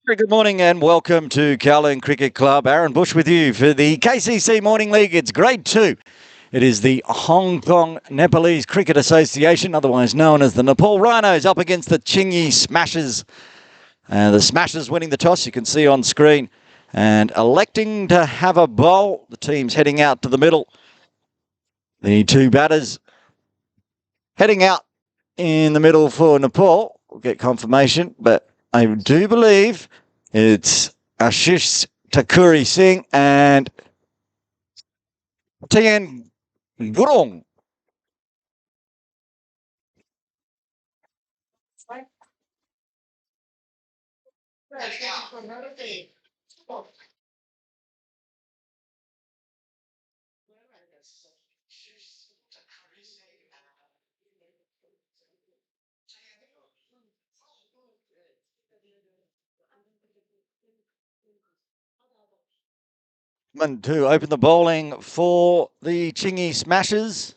Very good morning and welcome to Kowloon Cricket Club. Aaron Bush with you for the KCC Morning League. It's Grade 2. It is the Hong Kong Nepalese Cricket Association, otherwise known as the Nepal Rhinos, up against the Tsing Smashers. The Smashers winning the toss, you can see on screen, and electing to have a bowl. The team's heading out to the middle. The two batters heading out in the middle for Nepal. We'll get confirmation, but I do believe it's Ashish Takuri Singh and Tian Gurung. To open the bowling for the Chingy Smashers.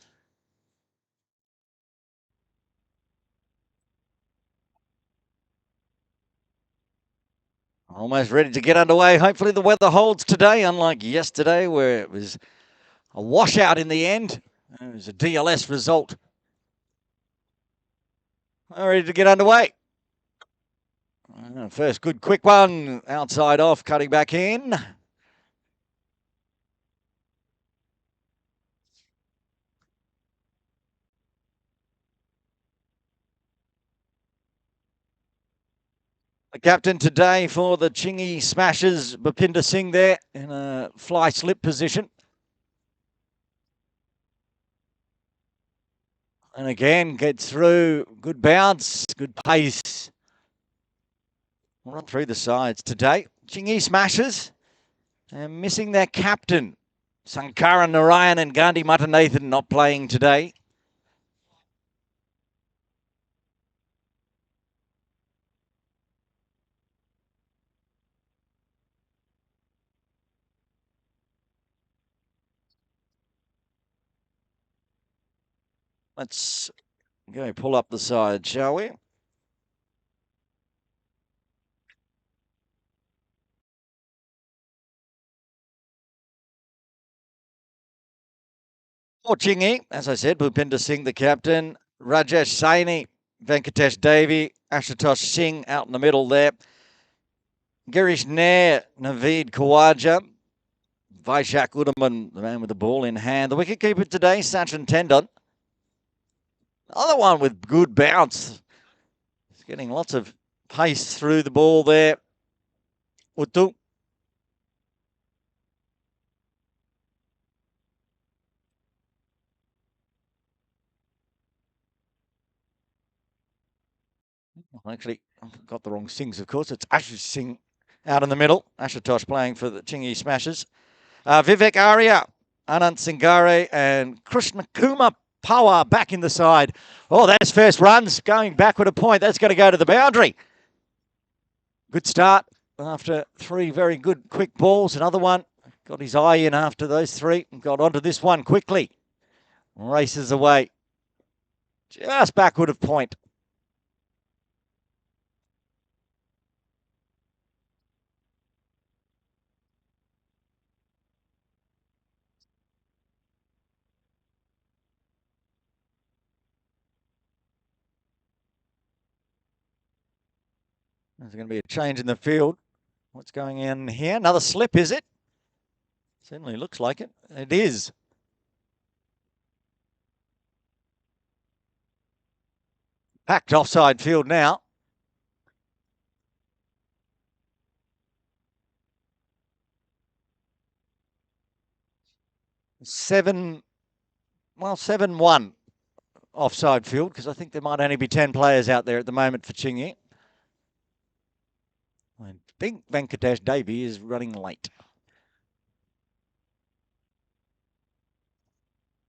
Almost ready to get underway. Hopefully the weather holds today, unlike yesterday where it was a washout in the end. It was a DLS result. Ready to get underway. First good quick one. Outside off, cutting back in. The captain today for the Chingy Smashers, Bhupinder Singh there in a fly slip position. And again, gets through. Good bounce, good pace. Run through the sides today. Chingy Smashers and missing their captain. Sankara Narayan and Gandhi Matanathan not playing today. Let's go pull up the side, shall we? For Chingy, as I said, Bhupinder Singh, the captain. Rajesh Saini, Venkatesh Devi, Ashutosh Singh out in the middle there. Girish Nair, Naveed Khawaja, Vaishak Udaman, the man with the ball in hand. The wicketkeeper today, Sachin Tendon. Another one with good bounce. He's getting lots of pace through the ball there. Uttu. Actually, I've got the wrong Singhs, of course. It's Ashish Singh out in the middle. Ashutosh playing for the Chingy Smashers. Vivek Arya, Anant Singare, and Krishna Kumar Power back in the side. Oh, that's first runs going backward a point. That's going to go to the boundary. Good start after three very good quick balls. Another one got his eye in after those three and got onto this one quickly. Races away. Just backward of point. There's going to be a change in the field. What's going on here? Another slip, is it? Certainly looks like it. It is. Packed offside field now. Seven 7-1 offside field because I think there might only be 10 players out there at the moment for Chingy. I think Venkatesh Devi is running late.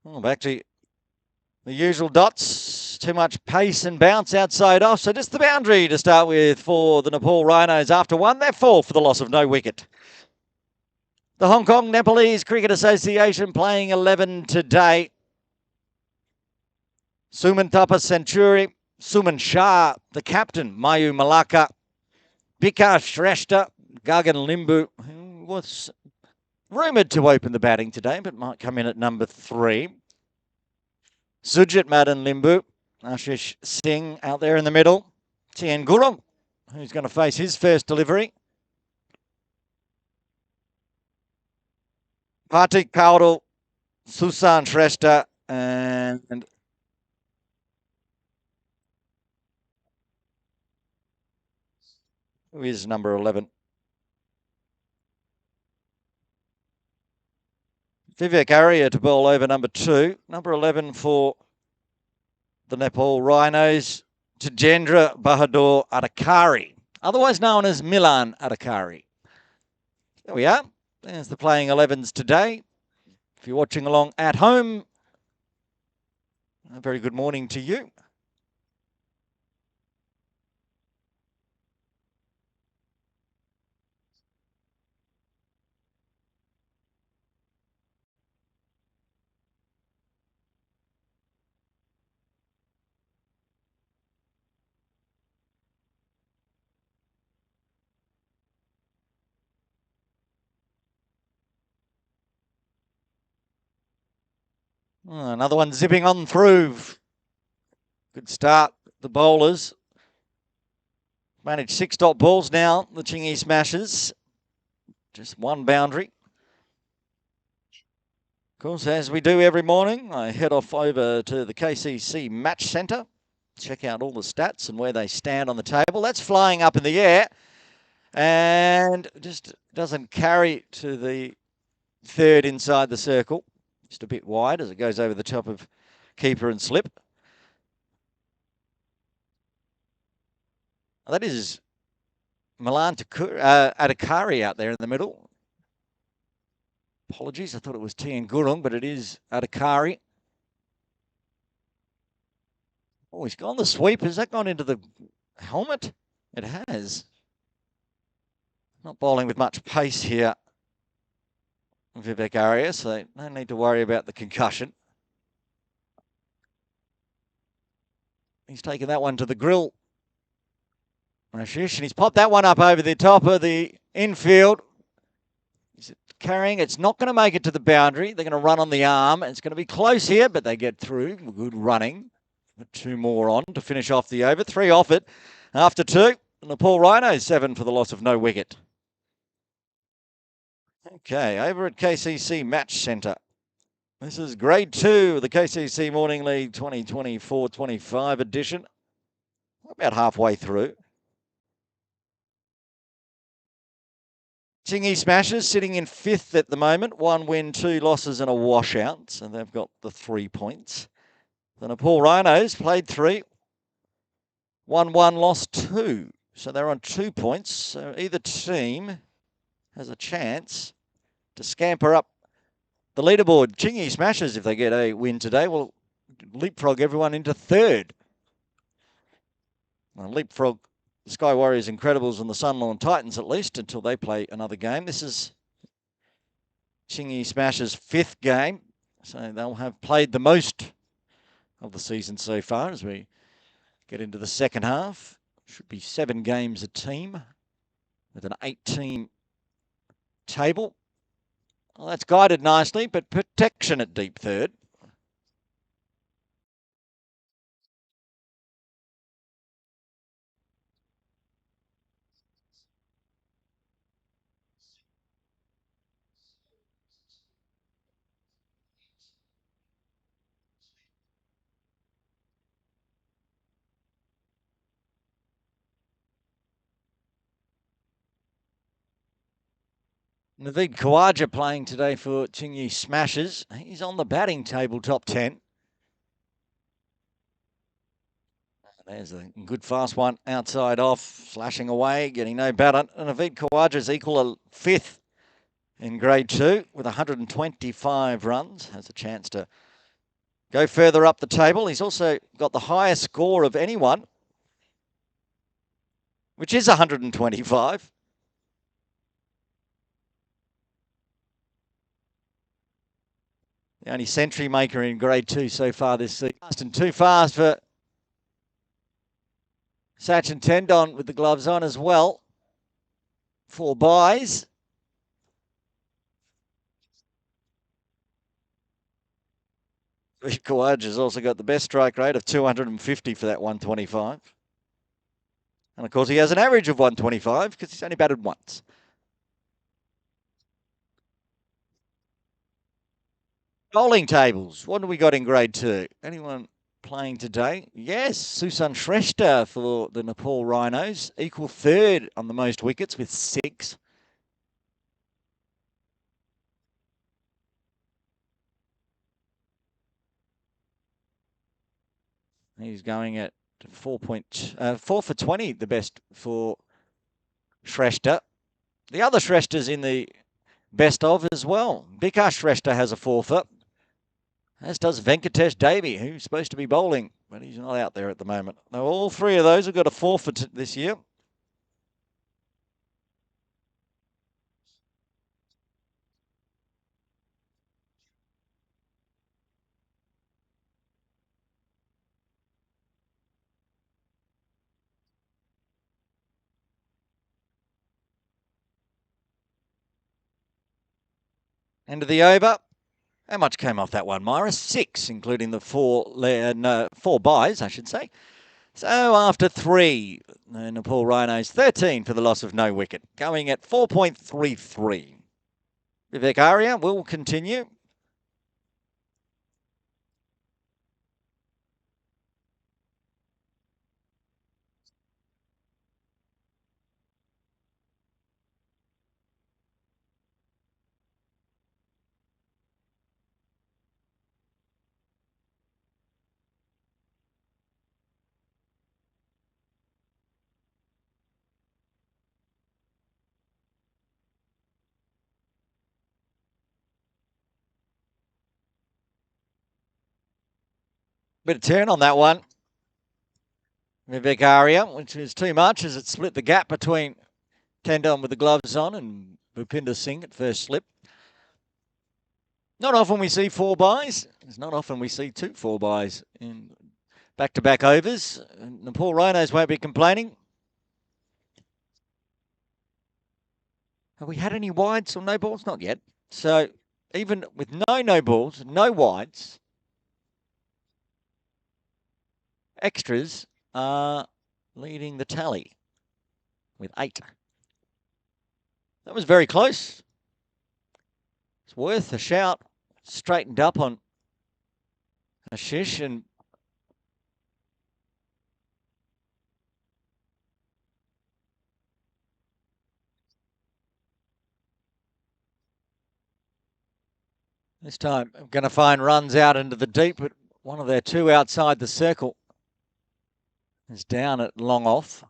Oh, back to the usual dots. Too much pace and bounce outside off. So just the boundary to start with for the Nepal Rhinos. After one, they fall for the loss of no wicket. The Hong Kong Nepalese Cricket Association playing 11 today. Suman Thapa Centuri, Suman Shah, the captain, Mayu Malaka, Bika Shrestha, Gagan Limbu, who was rumoured to open the batting today, but might come in at number 3. Sujit Madan Limbu, Ashish Tsing out there in the middle. Tsing, who's going to face his first delivery. Partik Kaudal, Susan Shrestha, and who is number 11? Vivek Arya to bowl over number 2. Number 11 for the Nepal Rhinos, Tajendra Bahadur Adhikari, otherwise known as Milan Adhikari. There we are. There's the playing 11s today. If you're watching along at home, a very good morning to you. Another one zipping on through. Good start. The bowlers managed 6 dot balls now. The Chingy Smashers. Just one boundary. Of course, as we do every morning, I head off over to the KCC Match Centre. Check out all the stats and where they stand on the table. That's flying up in the air. And just doesn't carry to the 3rd inside the circle. Just a bit wide as it goes over the top of keeper and slip. That is Milan Adhikari out there in the middle. Apologies, I thought it was Tsing, but it is Adhikari. Oh, he's gone the sweep. Has that gone into the helmet? It has. Not bowling with much pace here, Vivek Arya, so no need to worry about the concussion. He's taken that one to the grill. Ashish, and he's popped that one up over the top of the infield. Is it carrying? It's not going to make it to the boundary. They're going to run on the arm. It's going to be close here, but they get through. Good running. 2 more on to finish off the over. 3 off it after 2. Nepal Rhinos 7 for the loss of no wicket. Okay, over at KCC Match Centre. This is Grade 2 of the KCC Morning League 2024-25 edition. About halfway through. Chingy Smashers sitting in 5th at the moment. 1 win, 2 losses and a washout. So they've got the 3 points. The Nepal Rhinos played 3. 1-1, lost 2. So they're on 2 points. So either team has a chance to scamper up the leaderboard. Chingy Smashers, if they get a win today, will leapfrog everyone into 3rd. Well, leapfrog the Sky Warriors, Incredibles and the Sunlawn Titans at least until they play another game. This is Chingy Smashers' 5th game. So they'll have played the most of the season so far as we get into the second half. Should be 7 games a team with an 8-team table. Well, that's guided nicely, but protection at deep 3rd. Naveed Khawaja playing today for Chingy Smashers. He's on the batting table, top 10. There's a good fast one outside off, slashing away, getting no batter. And Naveed Khawaja's equal a 5th in Grade 2 with 125 runs. Has a chance to go further up the table. He's also got the highest score of anyone, which is 125. The only century maker in Grade 2 so far this season. And too fast for Sachin Tendon with the gloves on as well. 4 byes. Kowaj has also got the best strike rate of 250 for that 125. And of course, he has an average of 125 because he's only batted once. Bowling tables. What do we got in grade 2? Anyone playing today? Yes, Susan Shrestha for the Nepal Rhinos. Equal third on the most wickets with 6. He's going at 4 for 20, the best for Shrestha. The other Shrestha's in the best of as well. Bikash Shrestha has a 4 for, as does Venkatesh Davy, who's supposed to be bowling, but he's not out there at the moment. Now, all 3 of those have got a 4 for this year. End of the over. How much came off that one, Myra? 6, including the 4 byes, I should say. So after 3, the Nepal Rhinos 13 for the loss of no wicket, going at 4.33. Vivek Arya will continue. Bit of turn on that one. Vivek Arya, which is too much as it split the gap between Tendon with the gloves on and Bhupinder Singh at first slip. Not often we see 4 byes. It's not often we see 2 4 byes in back-to-back overs. Nepal Rhinos won't be complaining. Have we had any wides or no balls? Not yet. So even with no balls, no wides, extras are leading the tally with 8. That was very close. It's worth a shout. Straightened up on Ashish, and this time I'm going to find runs out into the deep, but one of their 2 outside the circle is down at long off.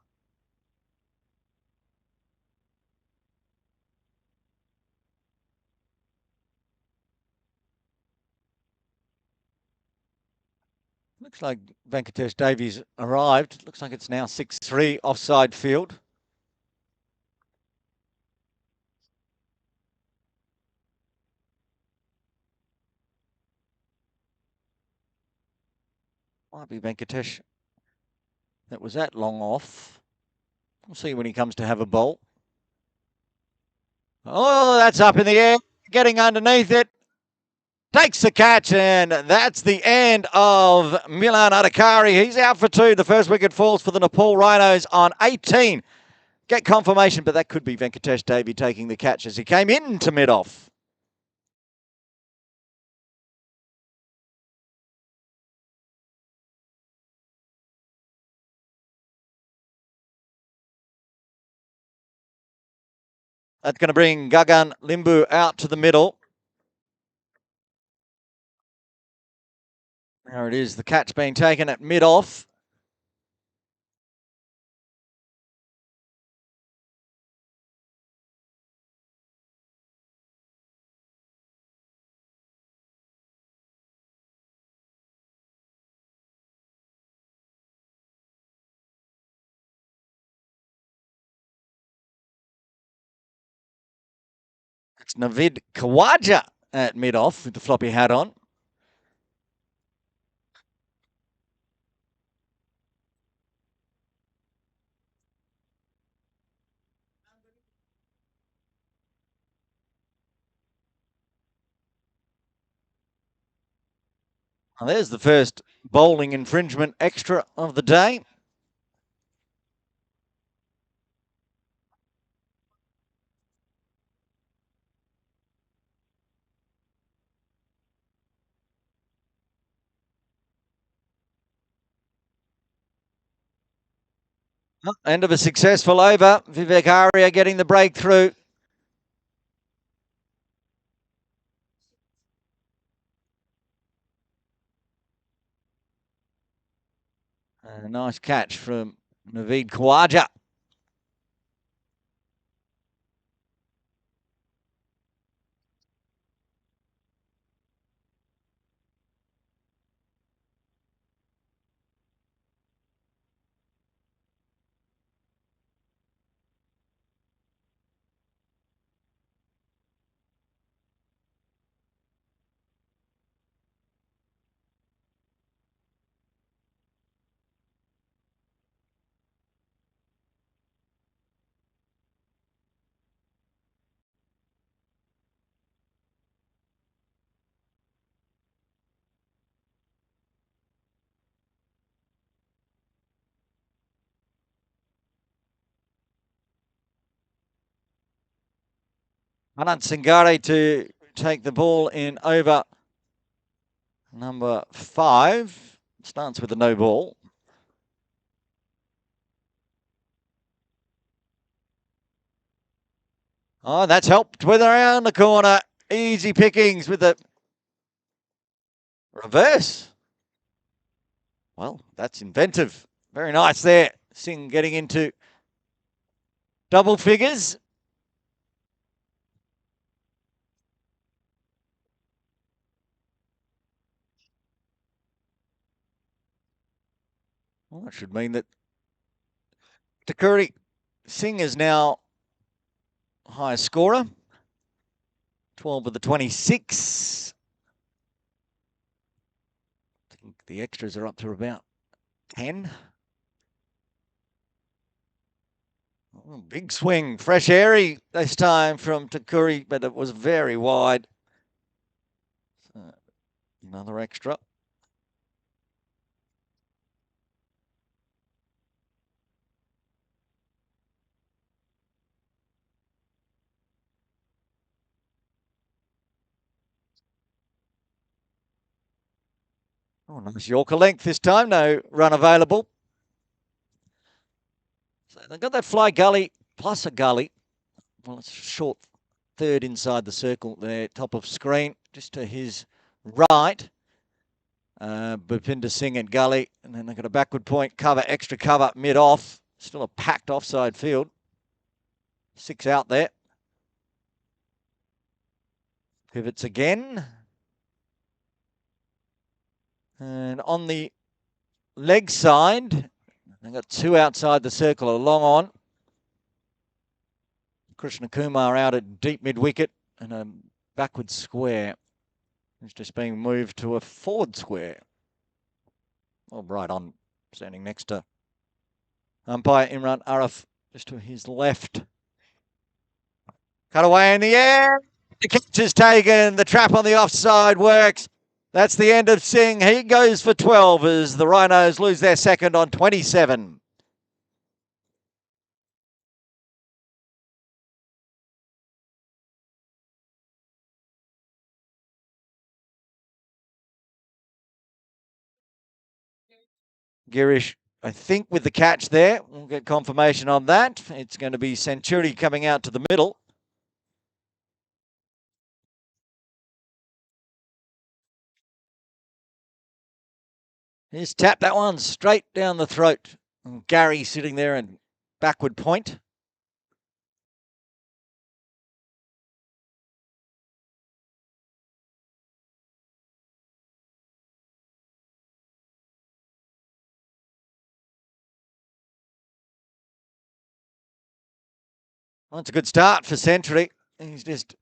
Looks like Venkatesh Davies arrived. Looks like it's now 6-3 offside field. Might be Venkatesh that was at long off. We'll see when he comes to have a bowl. Oh, that's up in the air, getting underneath it. Takes the catch, and that's the end of Milan Adhikari. He's out for 2. The first wicket falls for the Nepal Rhinos on 18. Get confirmation, but that could be Venkatesh Davy taking the catch as he came into mid-off. That's going to bring Gagan Limbu out to the middle. There it is, the catch being taken at mid-off. It's Navid Khawaja at mid-off with the floppy hat on. Well, there's the first bowling infringement extra of the day. End of a successful over. Vivek Arya getting the breakthrough. A nice catch from Naveed Khawaja. Anand Singare to take the ball in over number 5. Starts with a no ball. Oh, that's helped with around the corner. Easy pickings with the reverse. Well, that's inventive. Very nice there. Tsing getting into double figures. Well, that should mean that Takuri Tsing is now highest scorer. 12 of the 26. I think the extras are up to about 10. Oh, big swing, fresh airy this time from Takuri, but it was very wide. So another extra. Oh, nice Yorker length this time. No run available. So they've got that fly gully plus a gully. Well, it's a short third inside the circle there, top of screen, just to his right. Bhupinder Singh at gully, and then they've got a backward point cover, extra cover mid-off. Still a packed offside field. 6 out there. Pivots again. And on the leg side, they've got 2 outside the circle, a long on. Krishna Kumar out at deep mid-wicket and a backward square. It's just being moved to a forward square. Well, right on, standing next to umpire Imran Arif, just to his left. Cut away in the air. The catch is taken. The trap on the offside works. That's the end of Tsing. He goes for 12 as the Rhinos lose their second on 27. Girish, I think, with the catch there. We'll get confirmation on that. It's going to be Centuri coming out to the middle. He's tapped that one straight down the throat. And Gary sitting there and backward point. Well, it's a good start for Century. He's just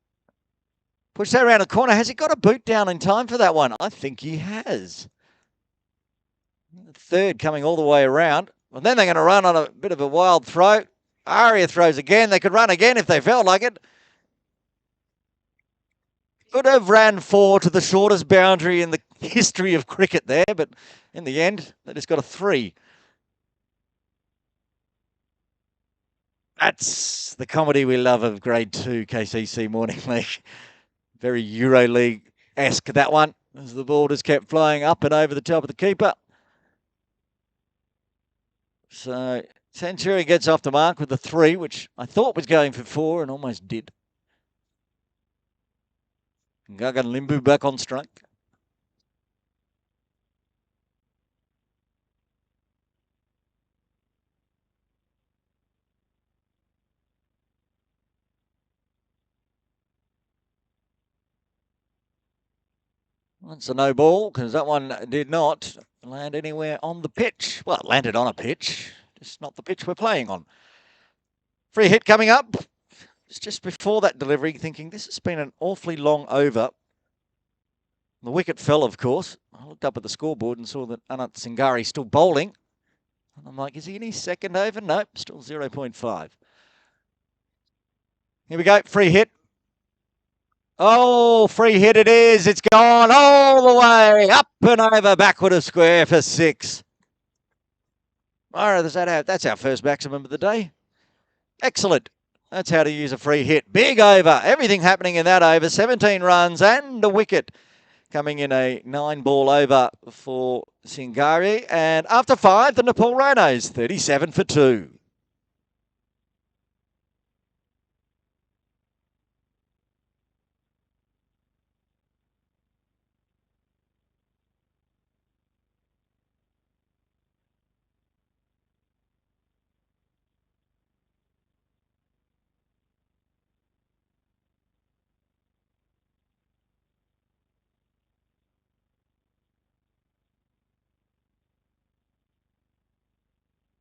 pushed that around the corner. Has he got a boot down in time for that one? I think he has. Third coming all the way around. Well, then they're going to run on a bit of a wild throw. Arya throws again. They could run again if they felt like it. Could have ran 4 to the shortest boundary in the history of cricket there, but in the end, they just got a 3. That's the comedy we love of Grade 2 KCC Morning League. Very Euro League-esque, that one, as the ball just kept flying up and over the top of the keeper. So Century gets off the mark with the 3, which I thought was going for 4 and almost did. Gagan Limbu back on strike. That's a no ball because that one did not land anywhere on the pitch. Well, it landed on a pitch, just not the pitch we're playing on. Free hit coming up. It's just before that delivery, thinking this has been an awfully long over. The wicket fell, of course. I looked up at the scoreboard and saw that Anant Singari still bowling. And I'm like, is he in his second over? Nope, still 0.5. Here we go, free hit. Oh, free hit it is. It's gone all the way up and over, backward of square for 6. All right, that's our first maximum of the day. Excellent. That's how to use a free hit. Big over. Everything happening in that over. 17 runs and a wicket. Coming in a 9-ball over for Singari. And after 5, the Nepal Rhinos, 37 for 2.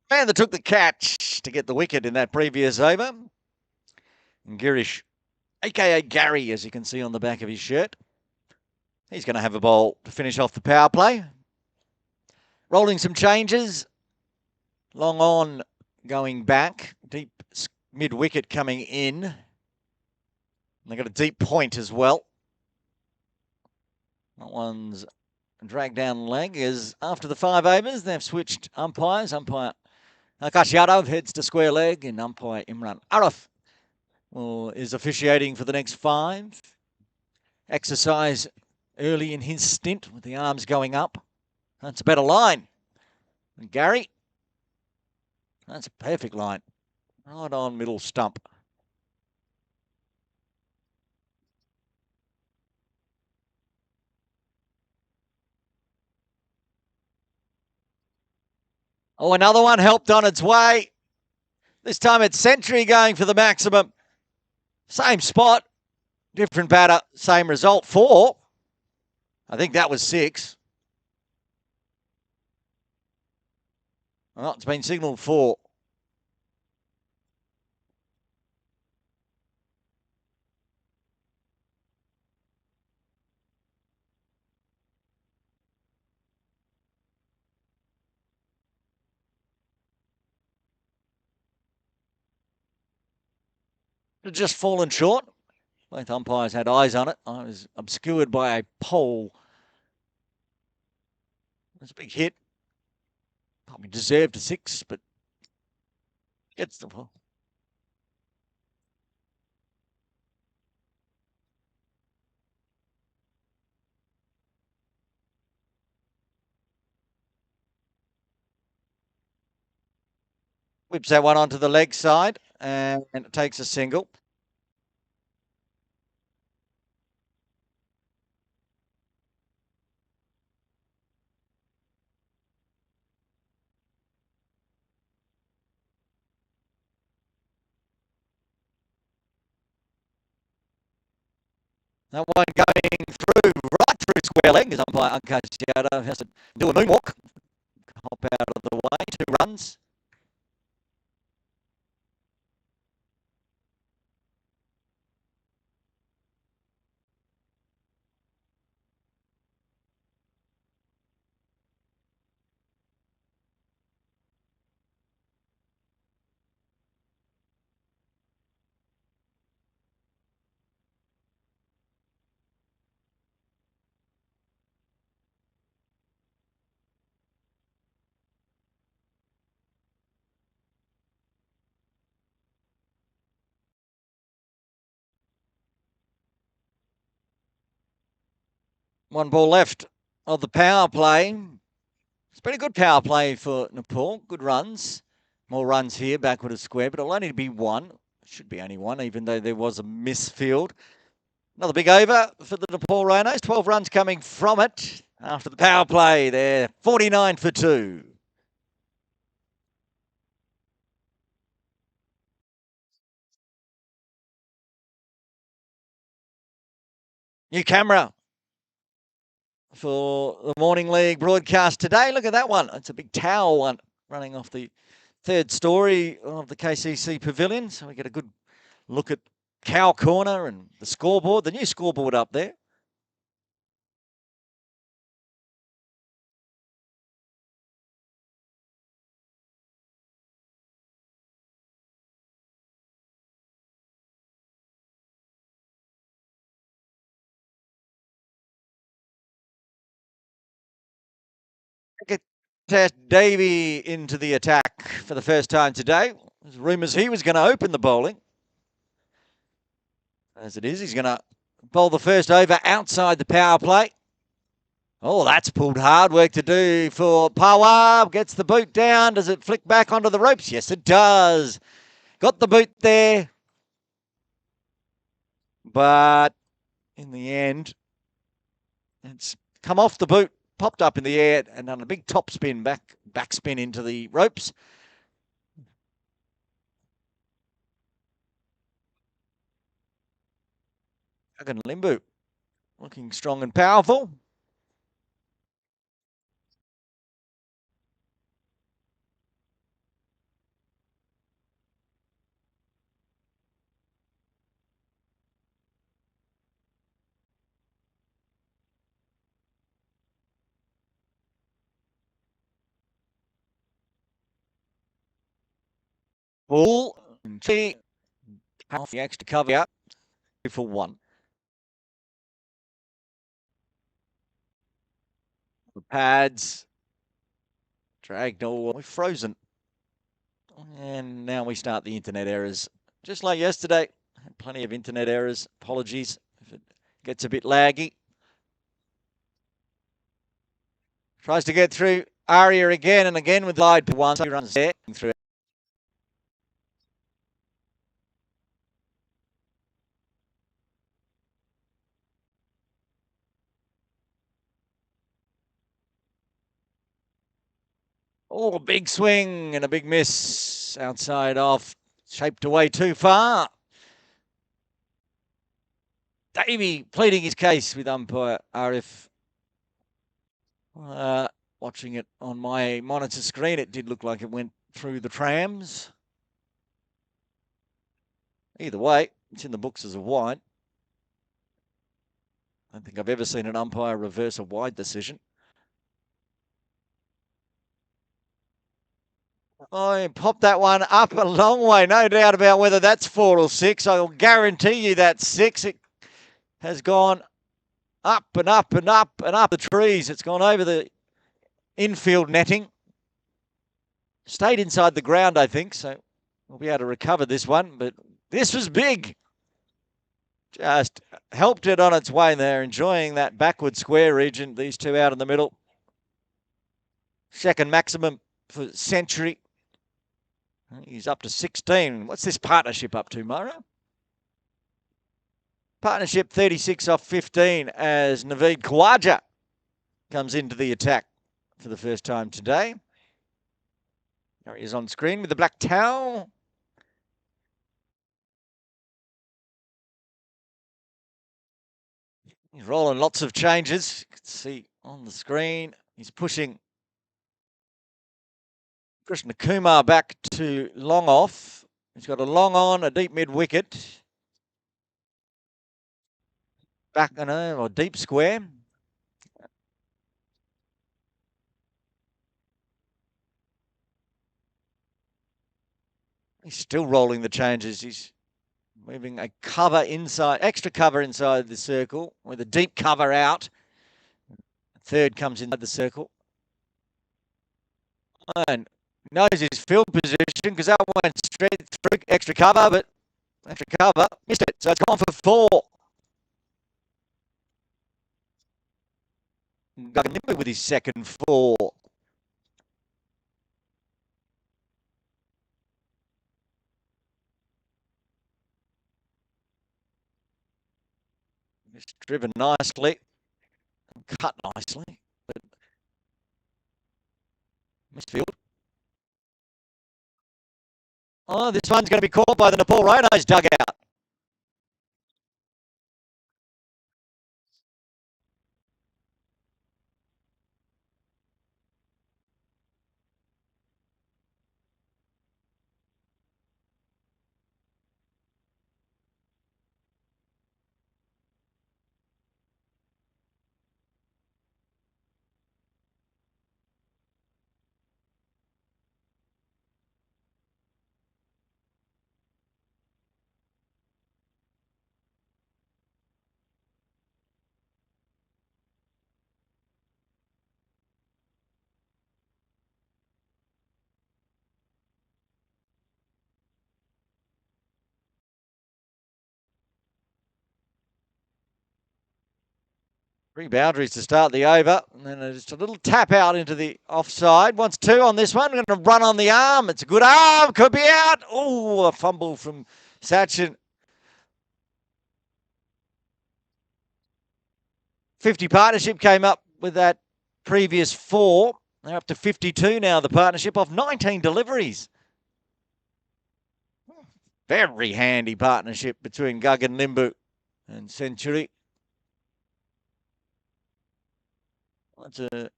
Man that took the catch to get the wicket in that previous over. And Girish, a.k.a. Gary, as you can see on the back of his shirt. He's going to have a bowl to finish off the power play. Rolling some changes. Long on going back. Deep mid-wicket coming in. And they've got a deep point as well. That one's dragged down leg. Is after the 5 overs, they've switched umpires. Umpire Akash Yadav heads to square leg, and umpire Imran Arif is officiating for the next 5. Exercise early in his stint with the arms going up. That's a better line. And Gary, that's a perfect line. Right on middle stump. Oh, another one helped on its way. This time it's Century going for the maximum. Same spot, different batter, same result. 4. I think that was 6. Well, it's been signalled 4. It's just fallen short. Both umpires had eyes on it. I was obscured by a pole. It was a big hit. Probably deserved a 6, but gets the ball. Whips that one onto the leg side and it takes a single. That one going through, right through square leg, as umpire Akash Yadav has to do a moonwalk. Hop out of the way, 2 runs. One ball left of the power play. It's been a good power play for Nepal. Good runs. More runs here, backward of square, but it'll only be one. Should be only one, even though there was a misfield. Another big over for the Nepal Rhinos. 12 runs coming from it after the power play. They're 49 for 2. New camera for the Morning League broadcast today. Look at that one. It's a big tower one running off the third story of the KCC Pavilion. So we get a good look at Cow Corner and the scoreboard, the new scoreboard up there. Get Davey into the attack for the first time today. There's rumours he was going to open the bowling. As it is, he's going to bowl the first over outside the power play. Oh, that's pulled hard. Work to do for Pawa. Gets the boot down. Does it flick back onto the ropes? Yes, it does. Got the boot there. But in the end, it's come off the boot, popped up in the air, and done a big top spin, back spin into the ropes. Gagan Limbu looking strong and powerful. Ball. Half the extra cover out for one. The pads dragged all the way, frozen. And now we start the internet errors. Just like yesterday, plenty of internet errors. Apologies if it gets a bit laggy. Tries to get through Aria again and again with glide one. He runs there through. Oh, a big swing and a big miss outside off. Shaped away too far. Davey pleading his case with umpire Arif. Watching it on my monitor screen, it did look like it went through the trams. Either way, it's in the books as a wide. I don't think I've ever seen an umpire reverse a wide decision. I popped that one up a long way. No doubt about whether that's 4 or 6. I'll guarantee you that's 6. It has gone up and up and up and up the trees. It's gone over the infield netting. Stayed inside the ground, I think, so we'll be able to recover this one. But this was big. Just helped it on its way there, enjoying that backward square region. These two out in the middle. Second maximum for century. He's up to 16. What's this partnership up to, Mara? Partnership 36 off 15 as Naveed Khawaja comes into the attack for the first time today. There he is on screen with the black towel. He's rolling lots of changes. You can see on the screen. He's pushing Krishna Kumar back to long off. He's got a long on, a deep mid wicket. Back on a deep square. He's still rolling the changes. He's moving a cover inside, extra cover inside the circle with a deep cover out. Third comes inside the circle. And knows his field position because that went straight through extra cover, but extra cover missed it. So it's gone for 4. Gagan Limbu with his second four. It's driven nicely, cut nicely, but misfield. Oh, this one's going to be caught by the Nepal Rhinos dugout. Three boundaries to start the over, and then just a little tap out into the offside. Wants two on this one. Going to run on the arm. It's a good arm. Could be out. Oh, a fumble from Sachin. 50 partnership came up with that previous four. They're up to 52 now, the partnership, off 19 deliveries. Very handy partnership between Gagan Limbu and Century. That's a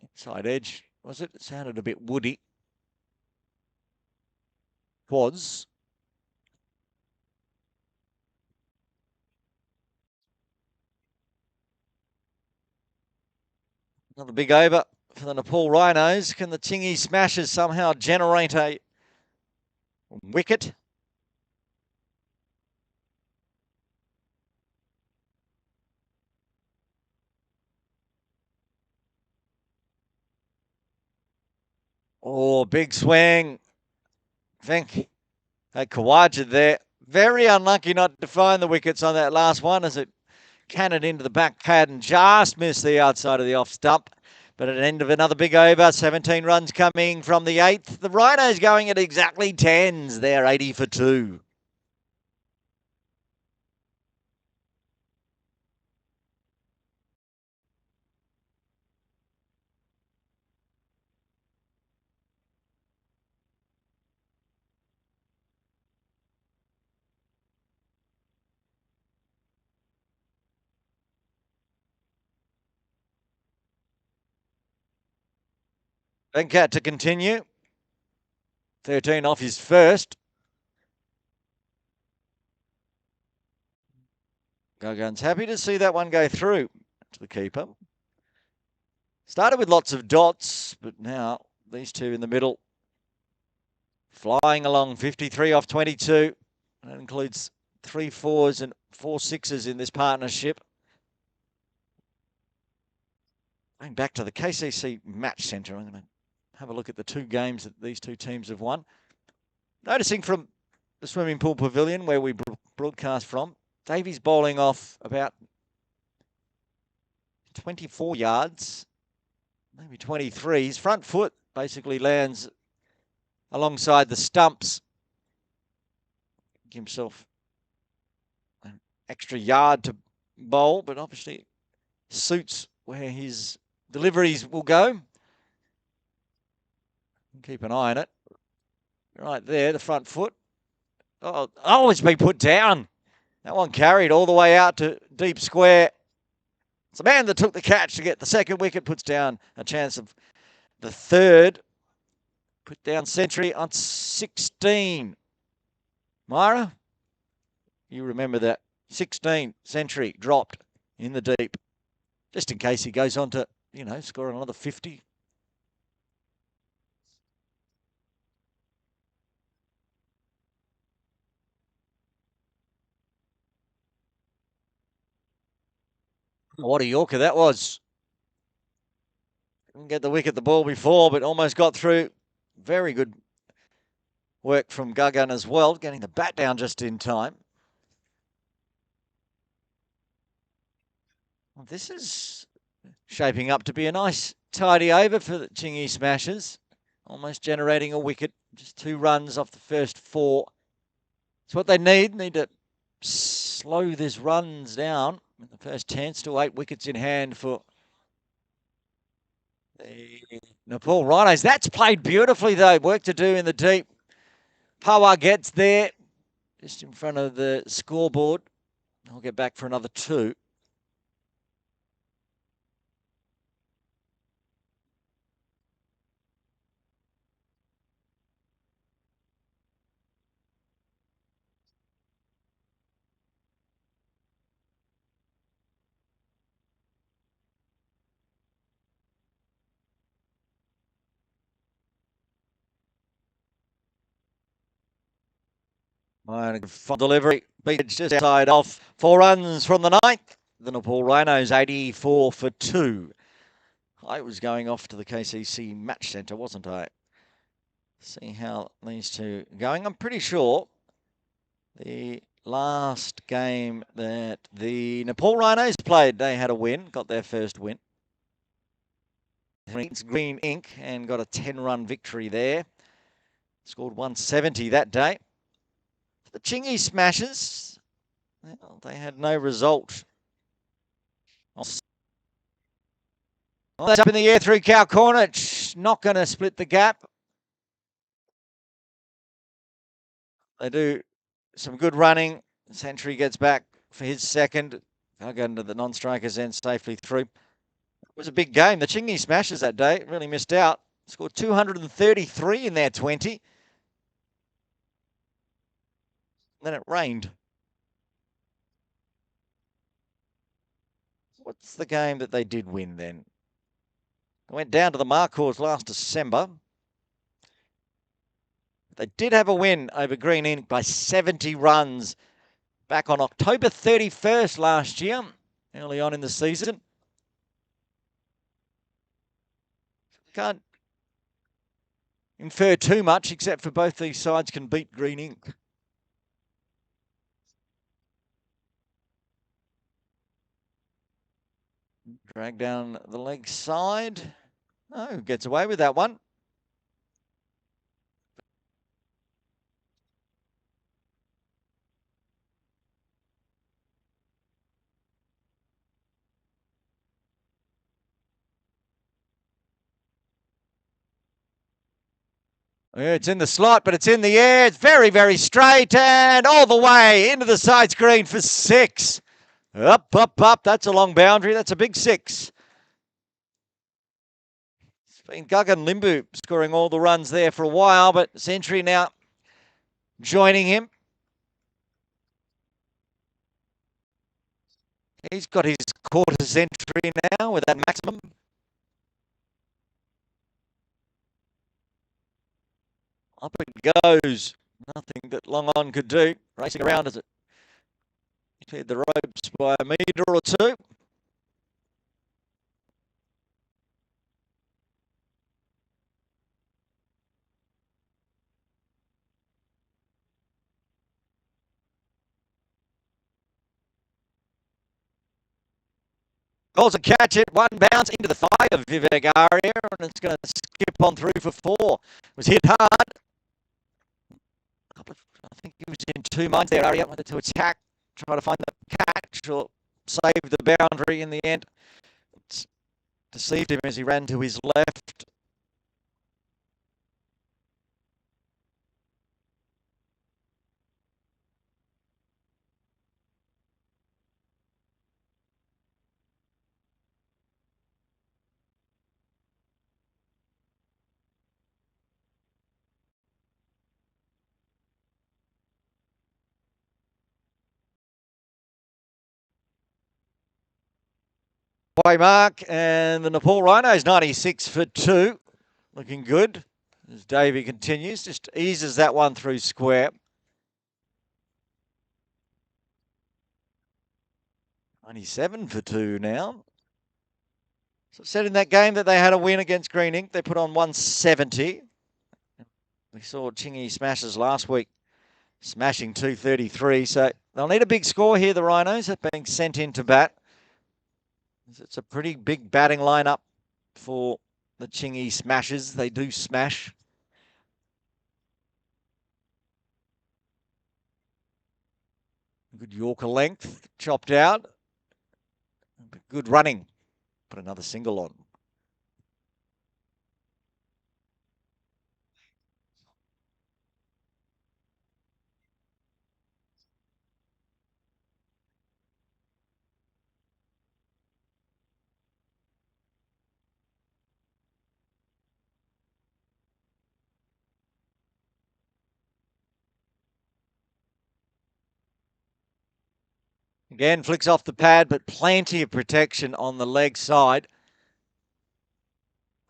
inside edge, was it? It sounded a bit woody. Quads. Another big over for the Nepal Rhinos. Can the Tsing Smashers somehow generate a wicket? Oh, big swing. Think that Kawaja there. Very unlucky not to find the wickets on that last one as it cannoned into the back pad and just missed the outside of the off stump. But at the end of another big over, 17 runs coming from the eighth. The Rhinos going at exactly 10s. They're 80 for 2. Venkat to continue. 13 off his first. Gagan's happy to see that one go through to the keeper. Started with lots of dots, but now these two in the middle flying along. 53 off 22. That includes 3 4s and 4 6s in this partnership. Going back to the KCC Match Centre, I'm going to have a look at the 2 games that these 2 teams have won. Noticing from the swimming pool pavilion where we broadcast from, Davies bowling off about 24 yards, maybe 23. His front foot basically lands alongside the stumps. Give himself an extra yard to bowl, but obviously suits where his deliveries will go. Keep an eye on it. Right there, the front foot. Oh, it's been put down. That one carried all the way out to deep square. It's the man that took the catch to get the second wicket, puts down a chance of the third. Put down Century on 16. Myra, you remember that. 16, Century dropped in the deep. Just in case he goes on to, score another 50. What a Yorker that was. Didn't get the wicket the ball before, but almost got through. Very good work from Gagan as well, getting the bat down just in time. Well, this is Shaping up to be a nice tidy over for the Tsing Smashers. Almost generating a wicket. Just 2 runs off the first 4. It's what they need. Need to slow this runs down in the first 10. Still 8 wickets in hand for the Nepal Rhinos. That's played beautifully, though. Work to do in the deep. Power gets there, just in front of the scoreboard. I'll get back for another 2. Fun delivery. Beach just outside off. 4 runs from the 9th. The Nepal Rhinos 84 for 2. I was going off to the KCC match centre, wasn't I? See how these two are going. I'm pretty sure the last game that the Nepal Rhinos played, they had a win, got their first win. It's Green Ink and got a 10-run victory there. Scored 170 that day. The Tsing Smashers, well, they had no result. Well, that's up in the air through Cow Corner. Not going to split the gap. They do some good running. Century gets back for his second. They'll go into the non-strikers end safely through. It was a big game. The Tsing Smashers that day really missed out. Scored 233 in their 20. Then it rained. What's the game that they did win then? They went down to the Marcours last December. They did have a win over Green Ink by 70 runs back on October 31st last year, early on in the season. Can't infer too much, except for both these sides can beat Green Ink. Drag down the leg side. Oh, gets away with that one. Yeah, it's in the slot, but it's in the air. It's very, very straight and all the way into the side screen for 6. Up, up, up. That's a long boundary. That's a big 6. It's been Gagan Limbu scoring all the runs there for a while, but Century now joining him. He's got his quarter century now with that maximum. Up it goes. Nothing that Long On could do. Racing around as it cleared the ropes by a metre or 2. Goals and catch it. 1 bounce into the thigh of Vivek Arya, and it's going to skip on through for 4. It was hit hard. I think he was in 2 minds there, Arya, whether to attack, try to find the catch, or save the boundary in the end. It's deceived him as he ran to his left. Mark, and the Nepal Rhinos 96 for 2. Looking good as Davey continues. Just eases that one through square. 97 for 2 now. So said in that game that they had a win against Green Ink. They put on 170. We saw Tsing Smashers last week smashing 233. So they'll need a big score here, the Rhinos, being sent in to bat. It's a pretty big batting lineup for the Chingy Smashers. They do smash. Good Yorker length, chopped out. Good running. Put another single on. Again, flicks off the pad, but plenty of protection on the leg side.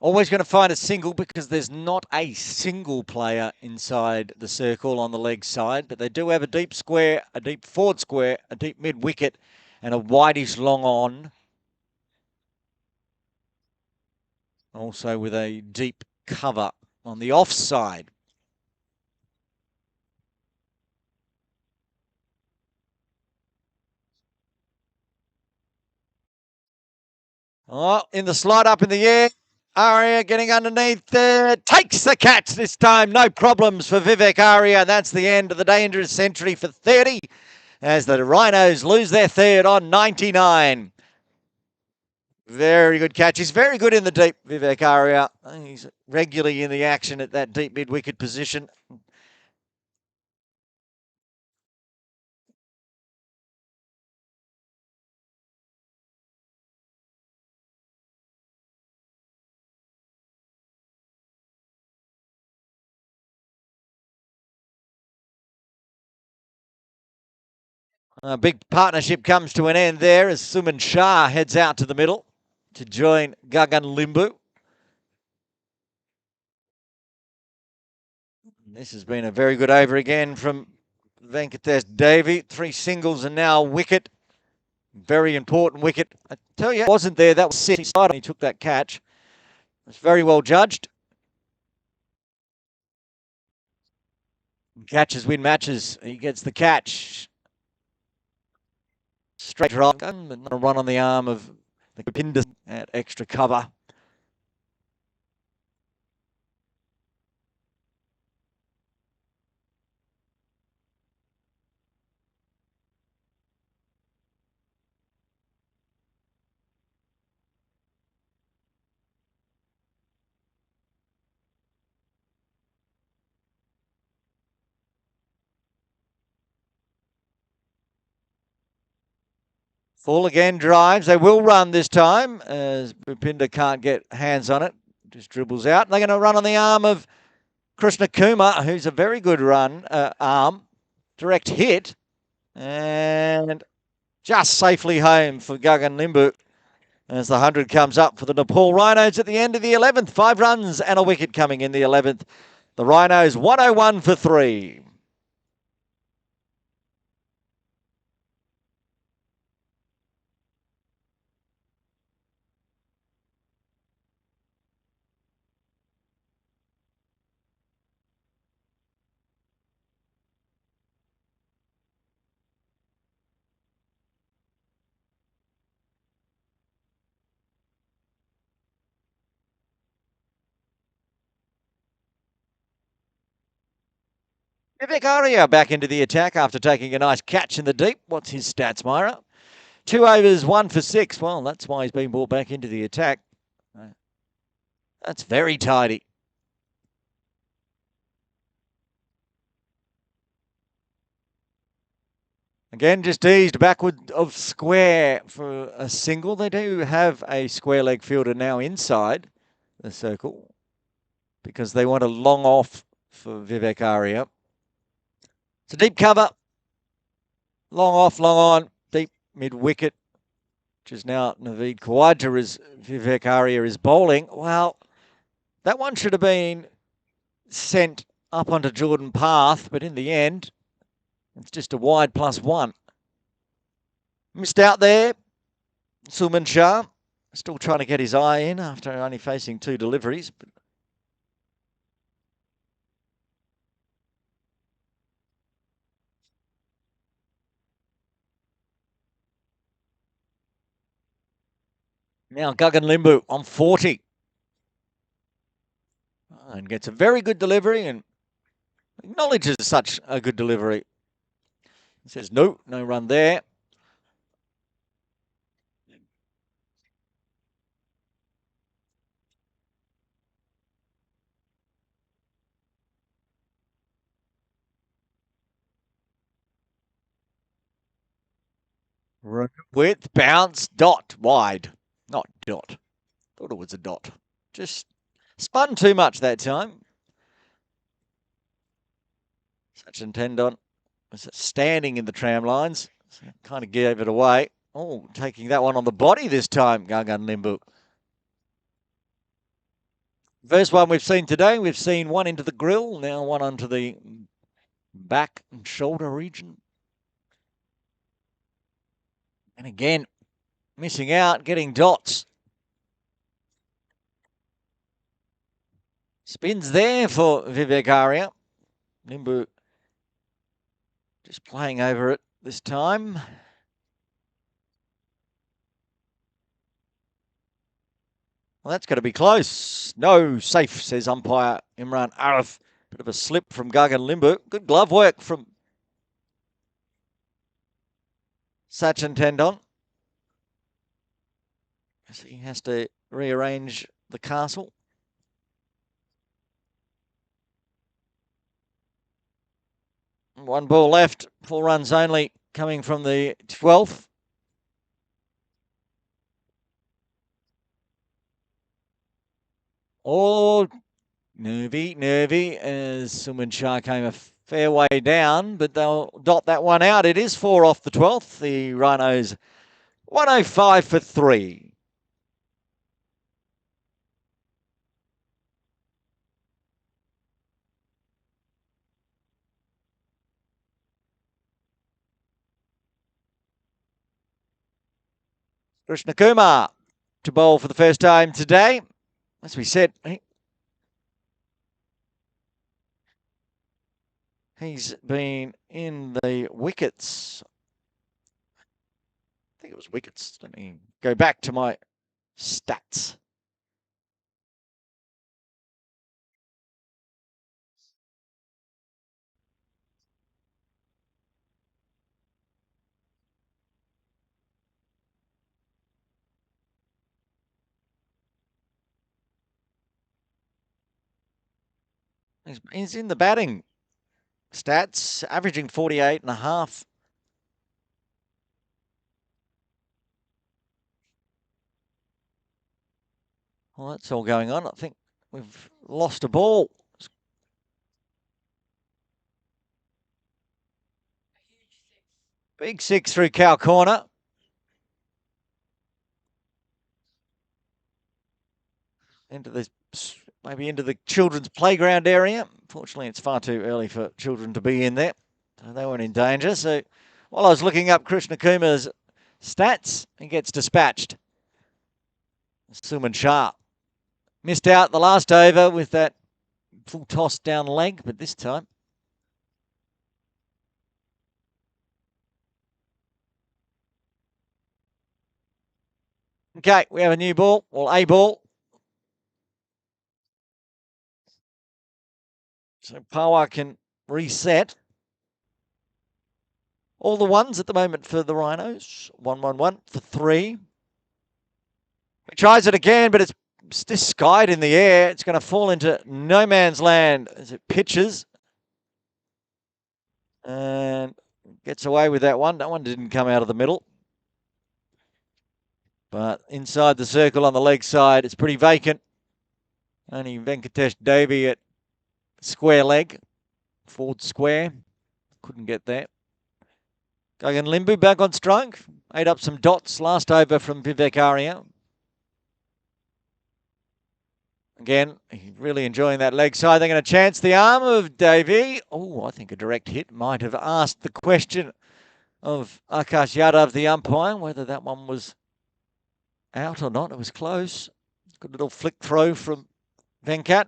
Always going to find a single because there's not a single player inside the circle on the leg side, but they do have a deep square, a deep forward square, a deep mid wicket, and a wideish long on. Also with a deep cover on the offside. Oh, in the slide up in the air. Arya getting underneath there. Takes the catch this time. No problems for Vivek Arya. That's the end of the dangerous century for 30 as the Rhinos lose their third on 99. Very good catch. He's very good in the deep, Vivek Arya. He's regularly in the action at that deep mid-wicket position. A big partnership comes to an end there as Suman Shah heads out to the middle to join Gagan Limbu. This has been a very good over again from Venkatesh Devi. 3 singles and now a wicket. Very important wicket. I tell you, wasn't there. That was City side. He took that catch. It's very well judged. Catches win matches. He gets the catch. Straight right. And a run on the arm of the Pinder at extra cover. Full again drives. They will run this time as Bhupinder can't get hands on it. Just dribbles out. They're going to run on the arm of Krishna Kumar, who's a very good run arm. Direct hit. And just safely home for Gagan Limbu as the 100 comes up for the Nepal Rhinos at the end of the 11th. 5 runs and a wicket coming in the 11th. The Rhinos 101 for 3. Vivek Arya back into the attack after taking a nice catch in the deep. What's his stats, Myra? 2 overs, 1 for 6. Well, that's why he's been brought back into the attack. That's very tidy. Again, just eased backward of square for a single. They do have a square leg fielder now inside the circle because they want a long off for Vivek Arya. It's a deep cover. Long off, long on. Deep mid-wicket, which is now Naveed Khawaja as Vivek Arya is bowling. Well, that one should have been sent up onto Jordan Path, but in the end, it's just a wide +1. Missed out there. Suman Shah still trying to get his eye in after only facing 2 deliveries. But Now Gagan Limbu on 40. And gets a very good delivery and acknowledges such a good delivery. He says, no run there. Width, bounce, dot, wide. Not dot. Thought it was a dot. Just spun too much that time. Such a tendon was standing in the tram lines. So kind of gave it away. Oh, taking that one on the body this time, Gagan Limbu. First one we've seen today, we've seen one into the grill, now one onto the back and shoulder region. And again, missing out, getting dots. Spins there for Vivek Arya. Limbu just playing over it this time. Well, that's going to be close. No, safe, says umpire Imran Arif. Bit of a slip from Gagan Limbu. Good glove work from Sachin Tendon. He has to rearrange the castle. One ball left, 4 runs only coming from the 12th. Oh, nervy as Suman Shah came a fair way down, but they'll dot that one out. It is 4 off the 12th. The Rhinos 105 for 3. Krishna Kumar to bowl for the first time today. As we said, he's been in the wickets. I think it was wickets. Let me go back to my stats. He's in the batting stats, averaging 48 and a half. Well, that's all going on. I think we've lost a ball. Big 6 through Cow Corner. Into the maybe into the children's playground area. Fortunately, it's far too early for children to be in there. So they weren't in danger. So while I was looking up Krishna Kumar's stats, he gets dispatched. Suman Shah missed out the last over with that full toss down leg, but this time. Okay, we have a new ball, or a ball. So Pawa can reset. All the ones at the moment for the Rhinos. 1-1-1 for 3. He tries it again, but it's just skied in the air. It's going to fall into no man's land as it pitches. And gets away with that one. That one didn't come out of the middle. But inside the circle on the leg side, it's pretty vacant. Only Venkatesh Devi at square leg. Forward square. Couldn't get there. Gagan Limbu back on strike. Ate up some dots last over from Vivek Arya. Again, really enjoying that leg side. They're going to chance the arm of Davey. Oh, I think a direct hit might have asked the question of Akash Yadav, the umpire, whether that one was out or not. It was close. Good little flick throw from Venkat.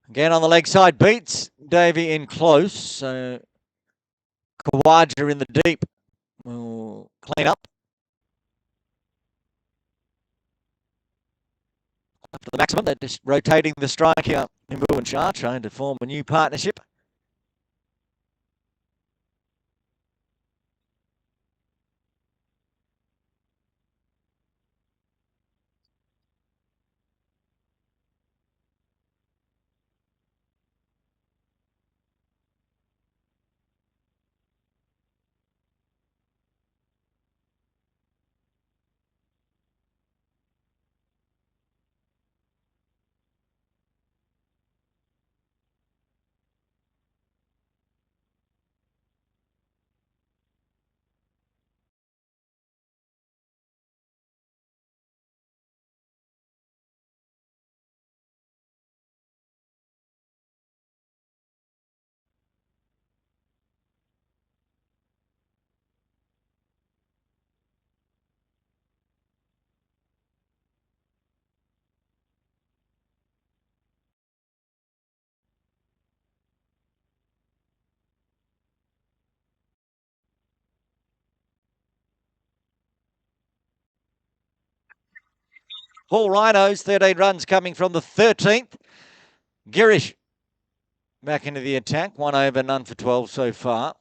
Again on the leg side, beats Davey in close. So Kawaja in the deep will clean up. Up to the maximum. They're just rotating the strike here. Limbu and Shah trying to form a new partnership. Paul Rhinos, 13 runs coming from the 13th. Girish back into the attack. 1 over, none for 12 so far.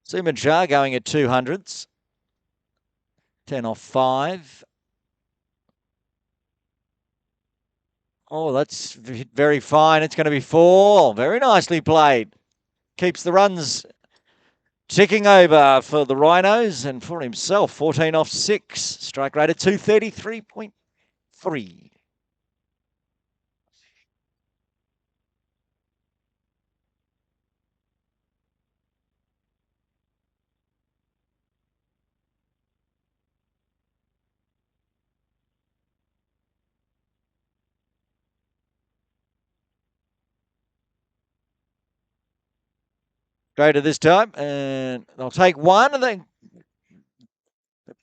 Suman Shah going at 200s. 10 off 5. Oh, that's very fine. It's going to be 4. Very nicely played. Keeps the runs ticking over for the Rhinos and for himself. 14 off 6. Strike rate at 233.3. Greater this time, and they'll take 1, and then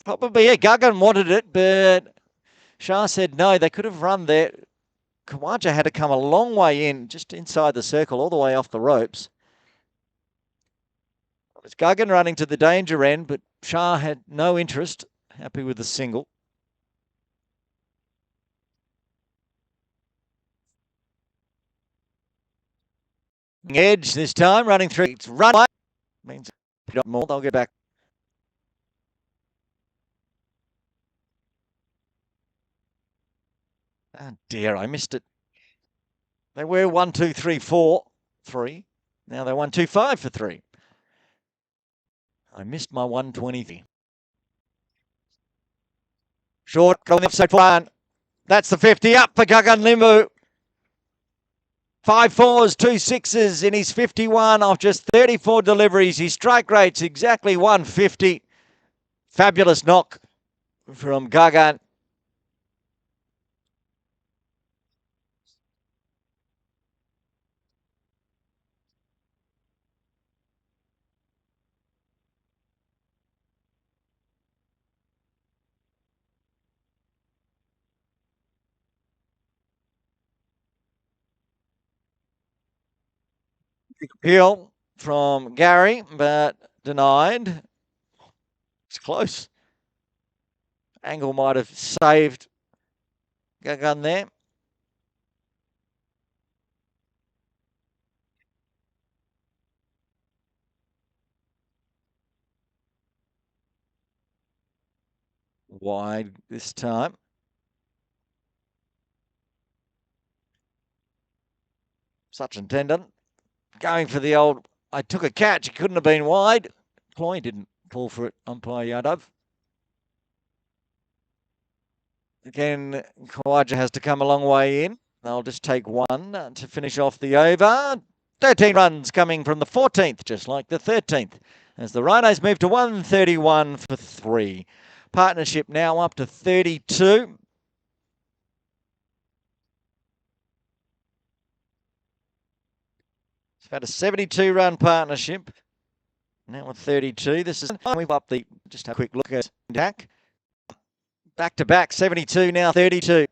probably, yeah, Gagan wanted it, but Shah said no. They could have run there. Khawaja had to come a long way in, just inside the circle, all the way off the ropes. It was Gagan running to the danger end, but Shah had no interest. Happy with the single. Edge this time, running through. It's run. Means more. They'll get back. Oh dear, I missed it. They were 1, 2, 3, 4, 3. Now they're 1, 2, 5 for 3. I missed my 120. Short, going the offside one. That's the 50 up for Gagan Limbu. 5 4s, 2 6s in his 51 off just 34 deliveries. His strike rate's exactly 150. Fabulous knock from Gagan. Appeal from Gary, but denied. It's close. Angle might have saved Gagan there. Wide this time. Sachin Tendon going for the old, I took a catch. It couldn't have been wide. Ploy didn't call for it, umpire Yadav. Again, Khawaja has to come a long way in. They'll just take 1 to finish off the over. 13 runs coming from the 14th, just like the 13th, as the Rhinos move to 131 for 3. Partnership now up to 32. It's had a 72-run partnership. Now at 32. This is we've up the, just a quick look at Dak. Back to back, 72, now 32.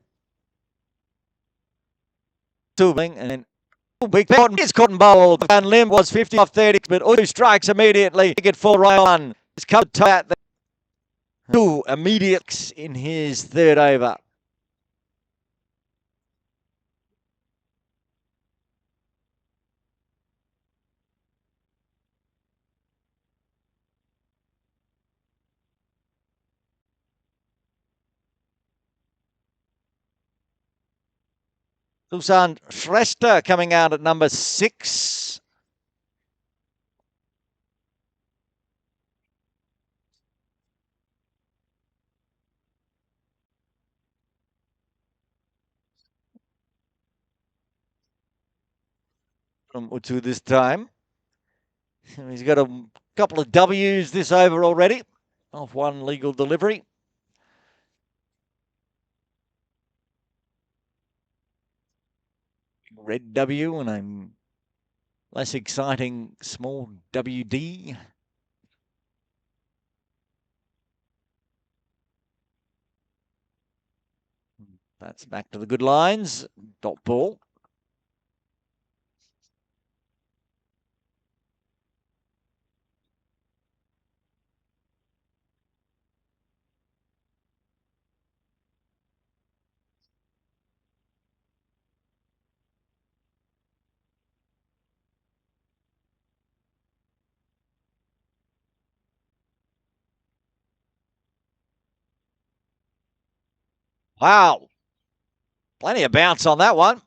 Tubing, and then big Cotton is Cotton Bowl. And Limb was 50 off 30, but Utu strikes immediately. Get for Ryan. It's cut to two immediate in his third over. Susan Shrestha coming out at number 6. From Utu this time. He's got a couple of W's this over already, off one legal delivery. Red W and a less exciting small WD. That's back to the good lines. Dot ball. Wow. Plenty of bounce on that one.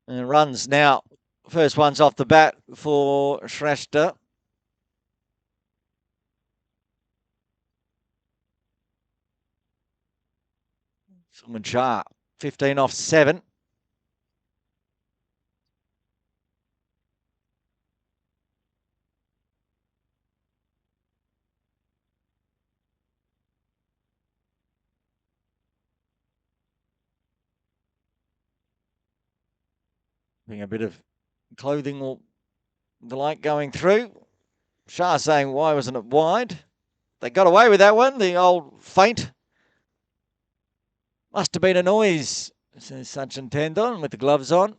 And runs now. First one's off the bat for Shrestha. Suman Shah, 15 off 7. Being a bit of clothing will delight going through. Shah saying, why wasn't it wide? They got away with that one, the old feint. Must have been a noise, says Sachin Tendon with the gloves on.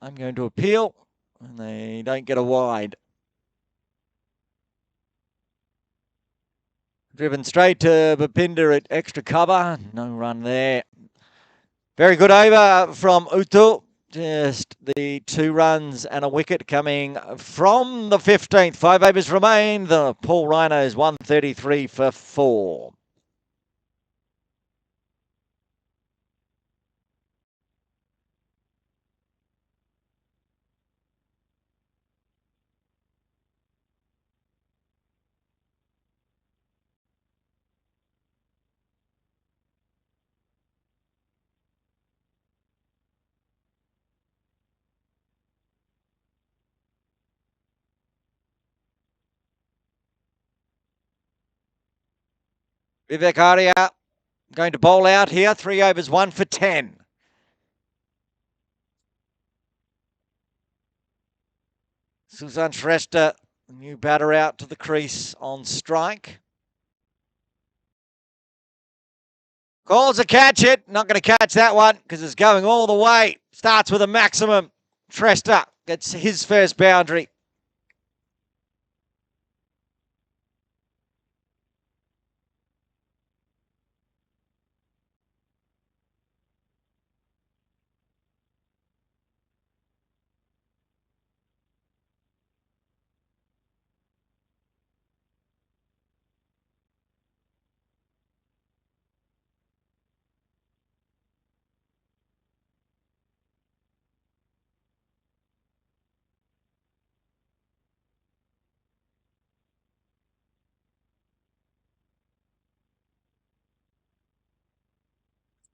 I'm going to appeal, and they don't get a wide. Driven straight to Bapinda at extra cover. No run there. Very good over from Utu. Just the 2 runs and a wicket coming from the 15th. 5 overs remain. The Paul Rhinos 133 for 4. Vivek Arya going to bowl out here. 3 overs, 1 for 10. Susan Shrestha, new batter out to the crease on strike. Calls a catch it. Not going to catch that one because it's going all the way. Starts with a maximum. Shrestha gets his first boundary.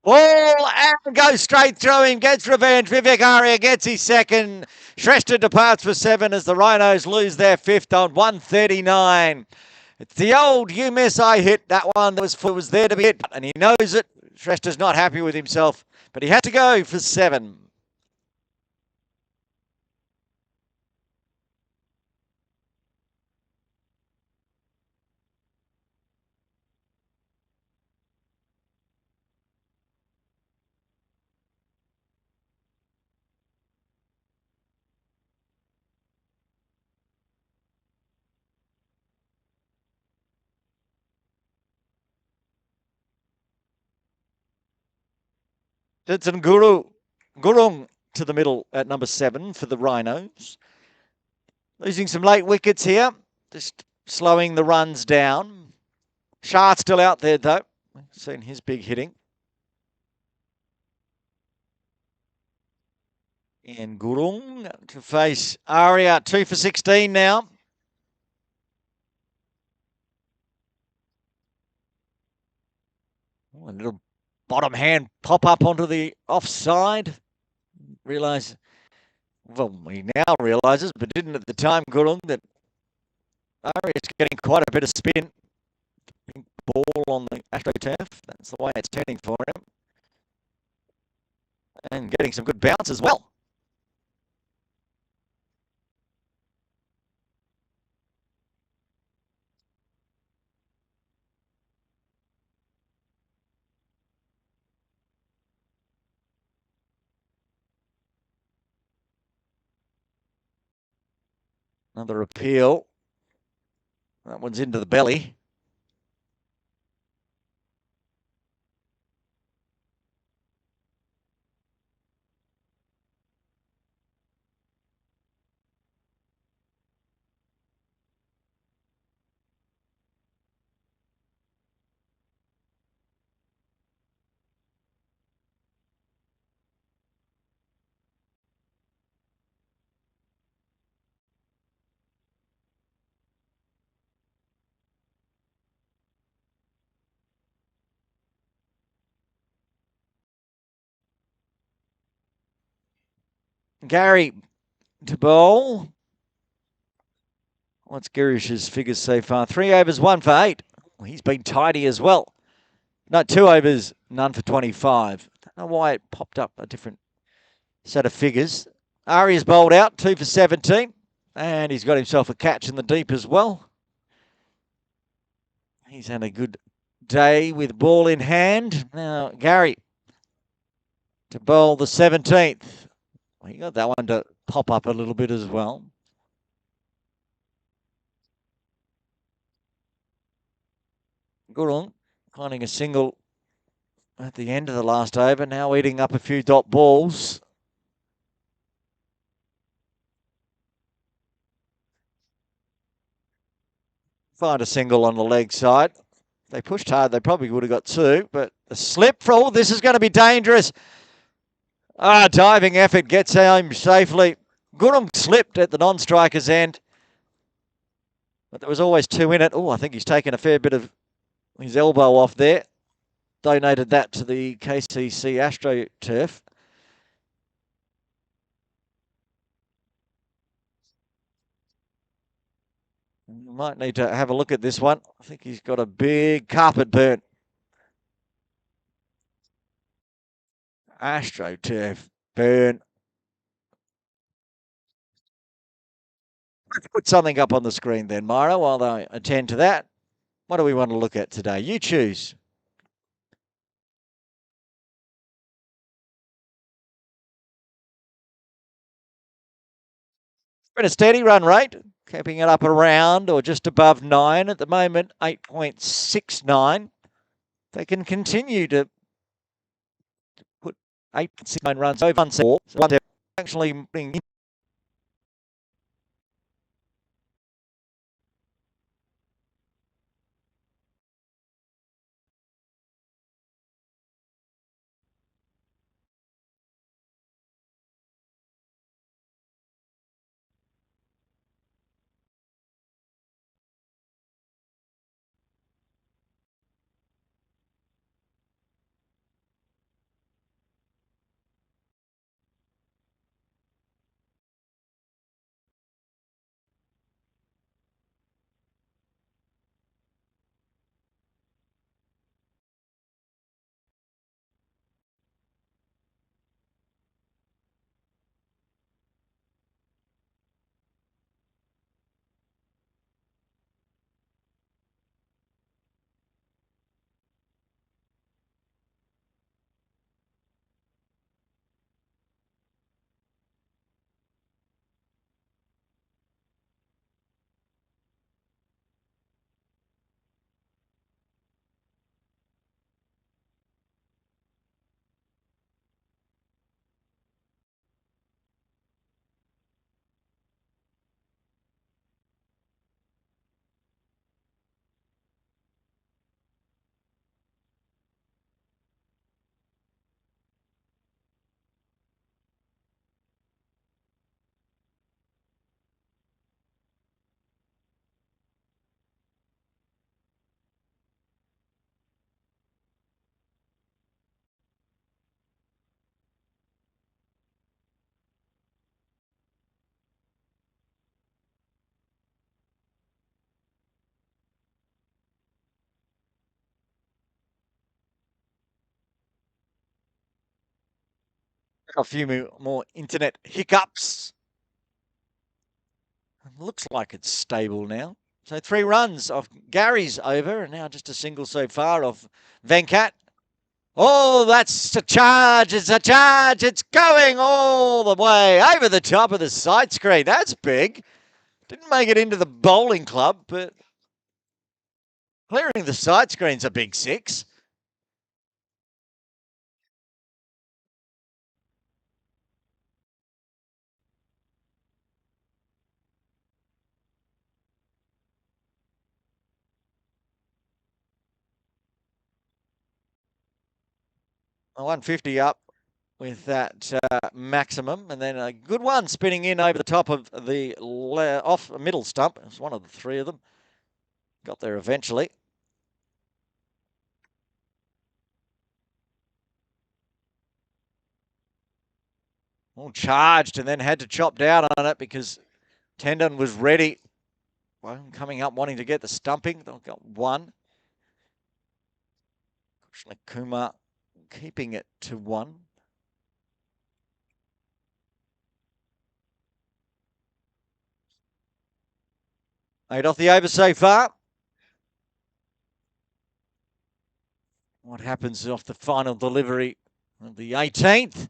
Ball and goes straight through him, gets revenge. Vivek Arya gets his second. Shrestha departs for 7 as the Rhinos lose their 5th on 139. It's the old you miss, I hit. That one that was there to be hit, and he knows it. Shrestha's not happy with himself, but he had to go for 7. Ditson Gurung to the middle at number 7 for the Rhinos. Losing some late wickets here, just slowing the runs down. Shah's still out there though. Seen his big hitting. And Gurung to face Aria, 2 for 16 now. A little bottom hand pop up onto the offside. Realise, well, he now realises, but didn't at the time, Gurung, that Aria's getting quite a bit of spin. Ball on the AstroTurf. That's the way it's turning for him. And getting some good bounce as well. Another appeal. That one's into the belly. Gary to bowl. What's Girish's figures so far? 3 overs, 1 for 8. Well, he's been tidy as well. No, 2 overs, none for 25. Don't know why it popped up a different set of figures. Aria's bowled out, 2 for 17. And he's got himself a catch in the deep as well. He's had a good day with ball in hand. Now, Gary to bowl the 17th. Well, he got that one to pop up a little bit as well. Gurung finding a single at the end of the last over, now eating up a few dot balls. Find a single on the leg side. If they pushed hard, they probably would have got 2, but a slip for all. This is going to be dangerous. Diving effort gets home safely. Gurung slipped at the non-striker's end, but there was always 2 in it. Oh, I think he's taken a fair bit of his elbow off there. Donated that to the KCC AstroTurf. You might need to have a look at this one. I think he's got a big carpet burn. AstroTurf burn. Let's put something up on the screen then, Myra, while I attend to that. What do we want to look at today? You choose. Been a steady run rate, keeping it up around or just above 9 at the moment, 8.69. They can continue to put 8.69 runs over one set. So they're actually being A few more internet hiccups. Looks like it's stable now. So 3 runs off Gary's over, and now just a single so far off Venkat. Oh, that's a charge. It's a charge. It's going all the way over the top of the side screen. That's big. Didn't make it into the bowling club, but clearing the side screen's a big 6. A 150 up with that maximum, and then a good one spinning in over the top of the off middle stump. It was one of the 3 of them. Got there eventually. All charged and then had to chop down on it because Tendon was ready. Well, coming up wanting to get the stumping. They've got 1. Kumar keeping it to 1. Eight off the over so far. What happens off the final delivery of the 18th?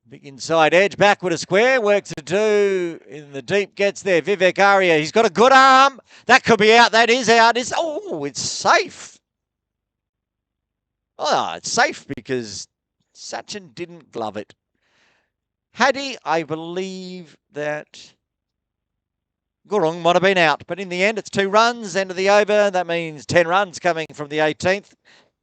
Big inside edge, backward a square, work to do in the deep, gets there. Vivek Arya, he's got a good arm. That could be out, that is out. It's safe. Oh, it's safe because Sachin didn't glove it. Had he, I believe that Gurung might have been out, but in the end, it's 2 runs, end of the over. That means 10 runs coming from the 18th.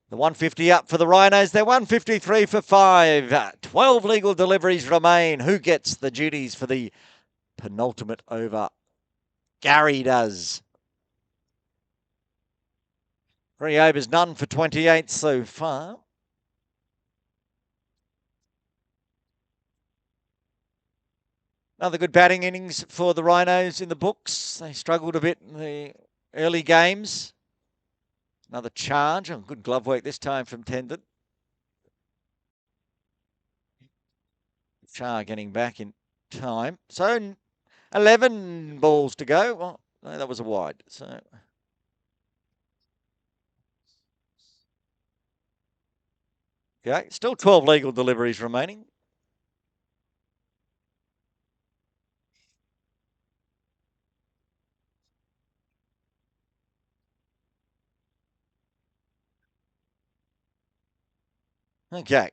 The 150 up for the Rhinos. They're 153 for 5. 12 legal deliveries remain. Who gets the duties for the penultimate over? Gary does. 3 overs, none for 28 so far. Another good batting innings for the Rhinos in the books. They struggled a bit in the early games. Another charge. Oh, good glove work this time from Tendon. Shah getting back in time. So 11 balls to go. Well, no, that was a wide. So okay, still 12 legal deliveries remaining. Okay.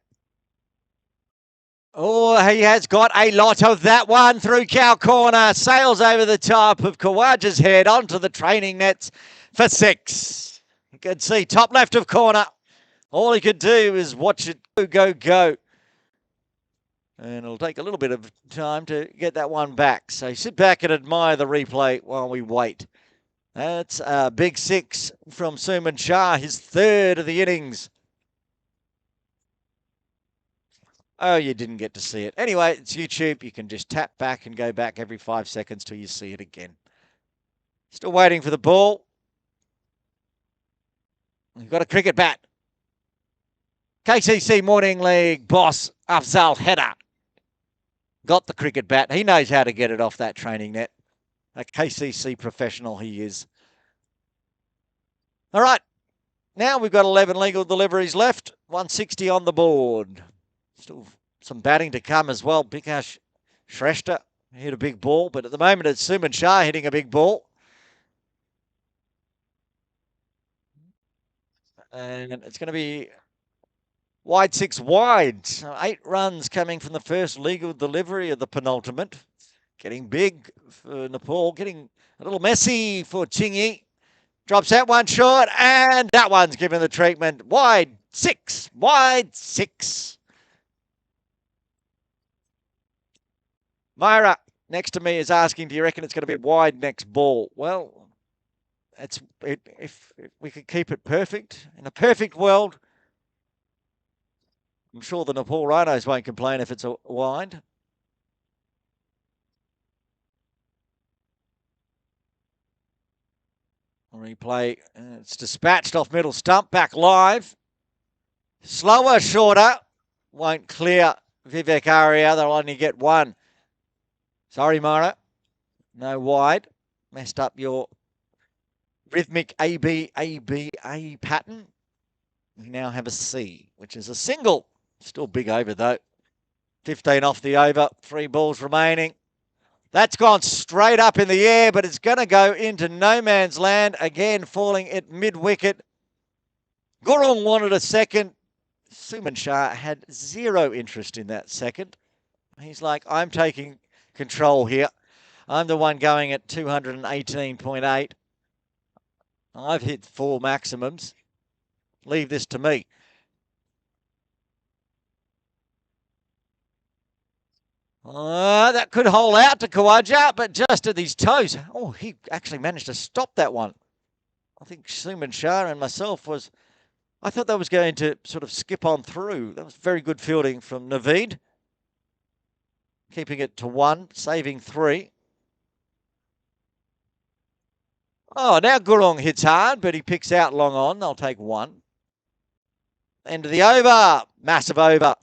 Oh, he has got a lot of that one through cow corner. Sails over the top of Kawaja's head onto the training nets for 6. You can see top left of corner. All he could do is watch it go, go, go. And it'll take a little bit of time to get that one back. So sit back and admire the replay while we wait. That's a big 6 from Suman Shah, his 3rd of the innings. Oh, you didn't get to see it. Anyway, it's YouTube. You can just tap back and go back every 5 seconds till you see it again. Still waiting for the ball. We've got a cricket bat. KCC Morning League boss Afzal Hedda got the cricket bat. He knows how to get it off that training net. A KCC professional he is. All right. Now we've got 11 legal deliveries left. 160 on the board. Still some batting to come as well. Bikash Shrestha hit a big ball, but at the moment it's Suman Shah hitting a big ball. And it's going to be wide 6 wide. So 8 runs coming from the first legal delivery of the penultimate. Getting big for Nepal. Getting a little messy for Tsing. Drops that one short, and that one's given the treatment. Wide 6. Wide 6. Myra next to me is asking, do you reckon it's going to be wide next ball? Well, if we could keep it perfect, in a perfect world, I'm sure the Nepal Rhinos won't complain if it's a wide. Replay, it's dispatched off middle stump, back live. Slower, shorter, won't clear Vivek Arya. They'll only get one. Sorry, Mara. No wide. Messed up your rhythmic A pattern. We now have a C, which is a single. Still big over, though. 15 off the over. 3 balls remaining. That's gone straight up in the air, but it's going to go into no man's land. Again, falling at mid-wicket. Gurung wanted a second. Suman Shah had zero interest in that second. He's like, I'm taking control here. I'm the one going at 218.8. I've hit 4 maximums. Leave this to me. That could hold out to Khawaja, but just at his toes. Oh, he actually managed to stop that one. I think Suman Shah and myself I thought that was going to sort of skip on through. That was very good fielding from Naveed. Keeping it to 1, saving 3. Oh, now Gurung hits hard, but he picks out long on. They'll take 1. End of the over. Massive over.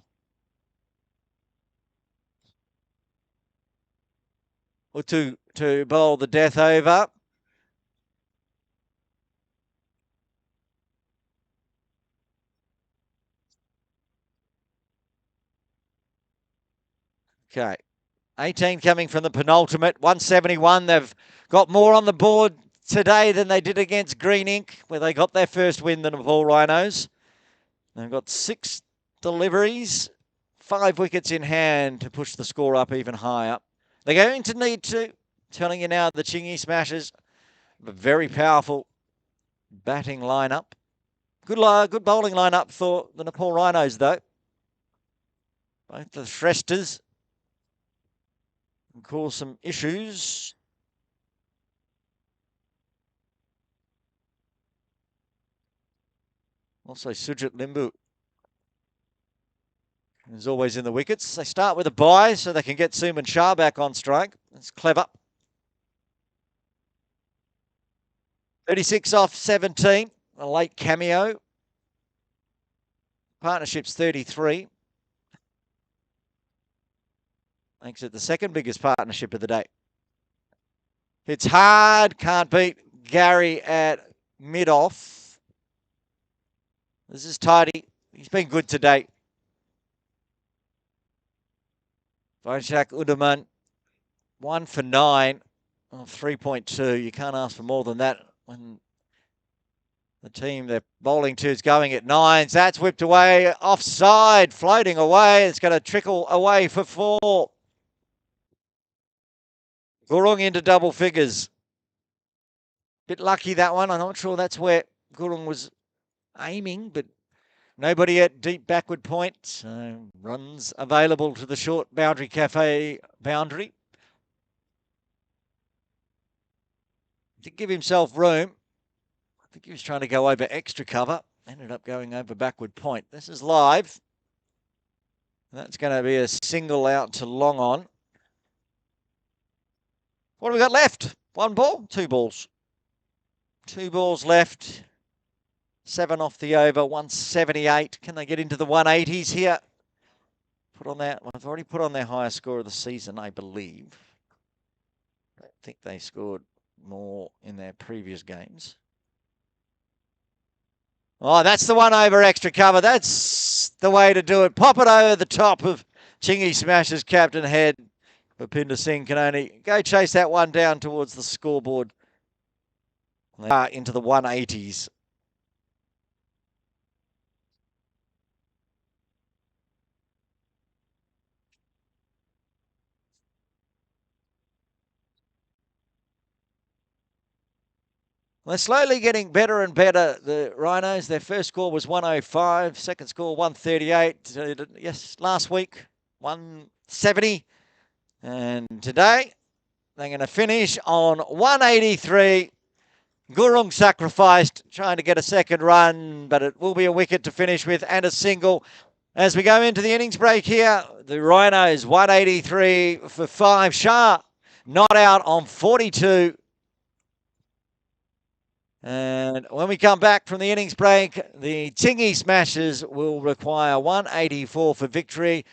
Or to bowl the death over. Okay. 18 coming from the penultimate. 171. They've got more on the board today than they did against Green Ink, where they got their first win, the Nepal Rhinos. They've got 6 deliveries, 5 wickets in hand to push the score up even higher. They're going to need to. Telling you now, the Tsing Smashers, a very powerful batting lineup. Good bowling lineup for the Nepal Rhinos, though. Both the Shresters can cause some issues. Also, Gagan Limbu is always in the wickets. They start with a bye so they can get Suman Shah back on strike. That's clever. 36 off 17, a late cameo. Partnership's 33. Makes it the second biggest partnership of the day. It's hard, can't beat Gary at mid-off. This is tidy. He's been good today. Vajak Udaman, 1 for 9, 3.2. You can't ask for more than that when the team they're bowling to is going at 9s. That's whipped away, offside, floating away. It's going to trickle away for 4. Gurung into double figures. Bit lucky that one. I'm not sure that's where Gurung was aiming, but nobody at deep backward point. So runs available to the short boundary cafe boundary. To give himself room. I think he was trying to go over extra cover. Ended up going over backward point. This is live. That's going to be a single out to long on. What have we got left? 1 ball? 2 balls. 2 balls left. 7 off the over. 178. Can they get into the 180s here? Put on that. I've already put on their highest score of the season, I believe. I think they scored more in their previous games. Oh, that's the 1 over extra cover. That's the way to do it. Pop it over the top of Chingy Smash's captain head. Bhupinder Singh can only go chase that one down towards the scoreboard. Into the 180s. They're slowly getting better and better, the Rhinos. Their first score was 105, second score 138. Yes, last week 170. And today they're going to finish on 183. Gurung sacrificed, trying to get a second run, but it will be a wicket to finish with and a single. As we go into the innings break here, the Rhinos 183 for 5. Shah not out on 42. And when we come back from the innings break, the Tsing Smashers will require 184 for victory.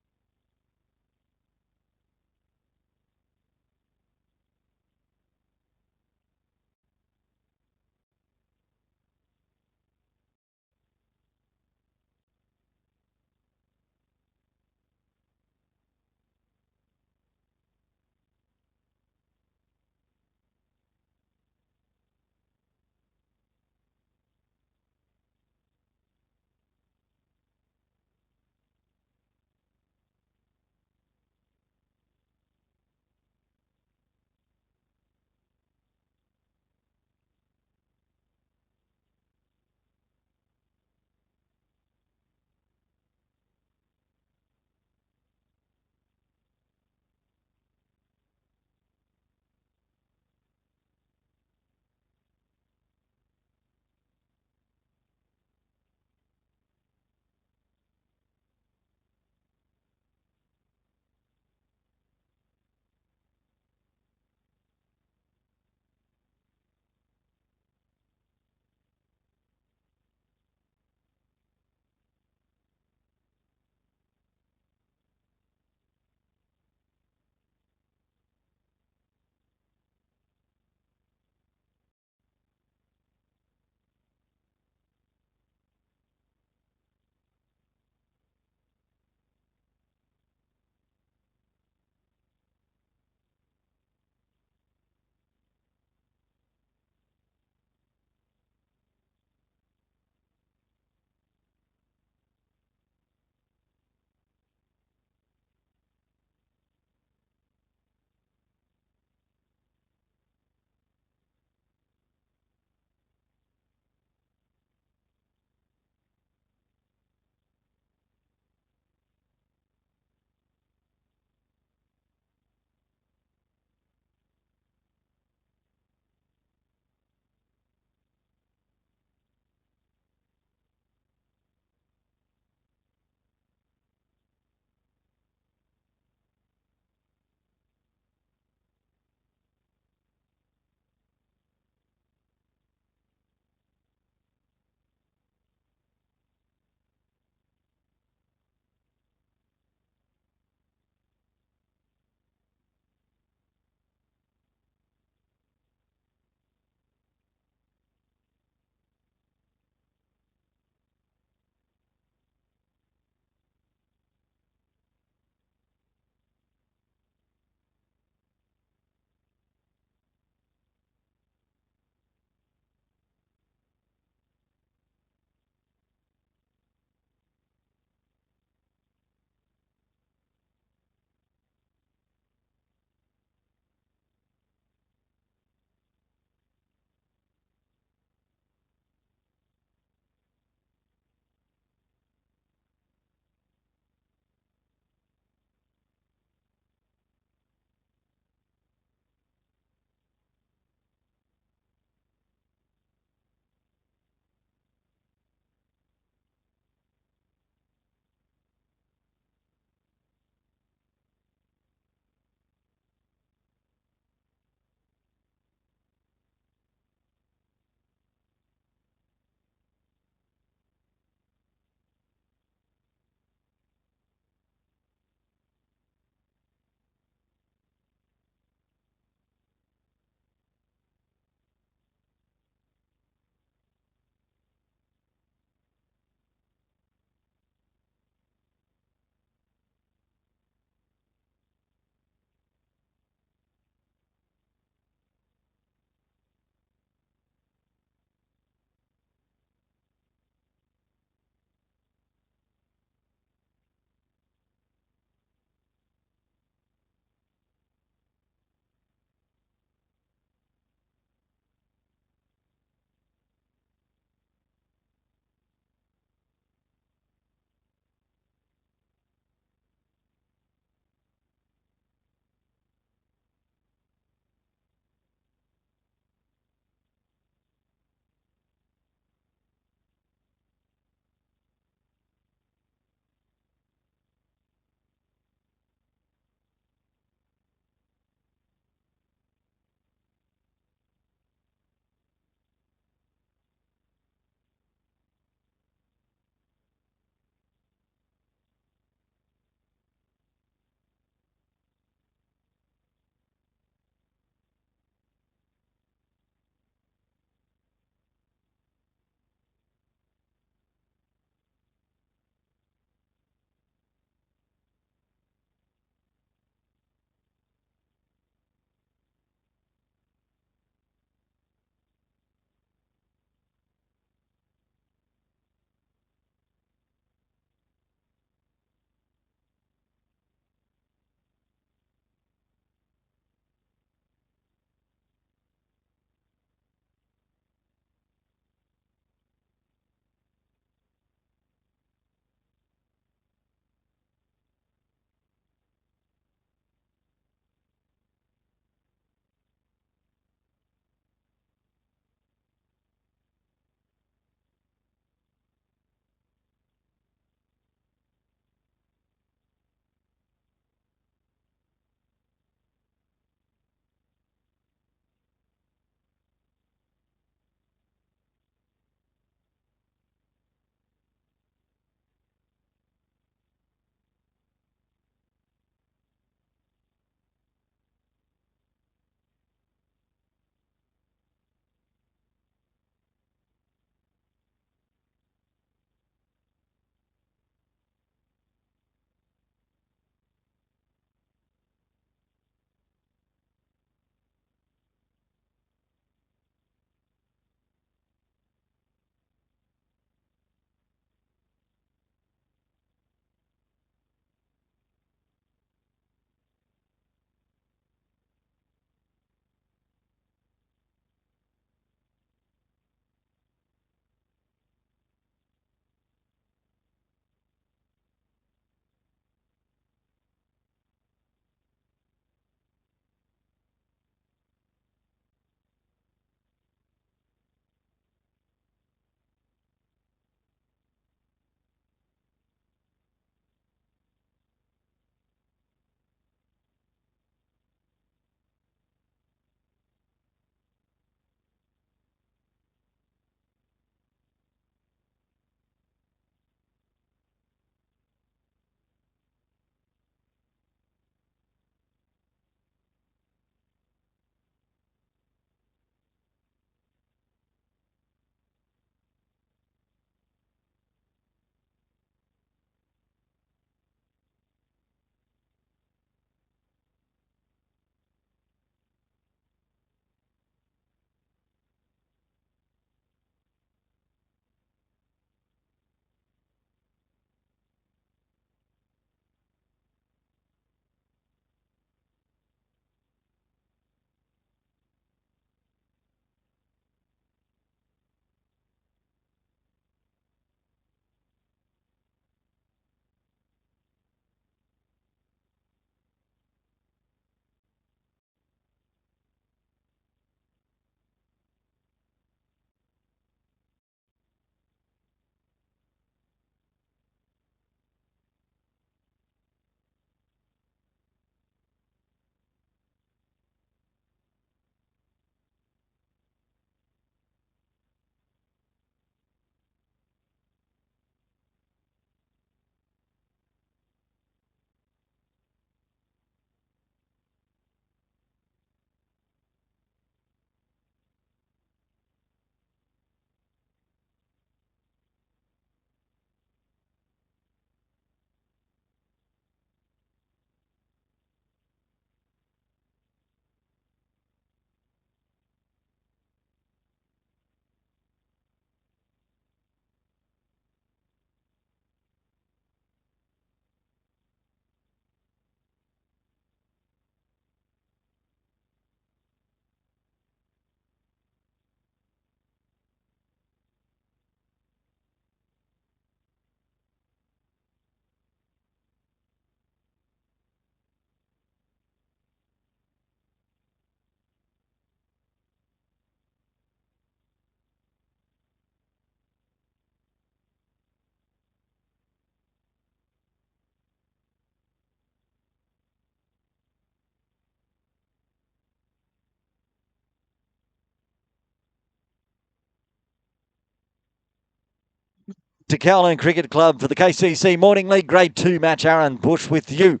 to Kowloon Cricket Club for the KCC Morning League Grade 2 match. Aaron Bush with you.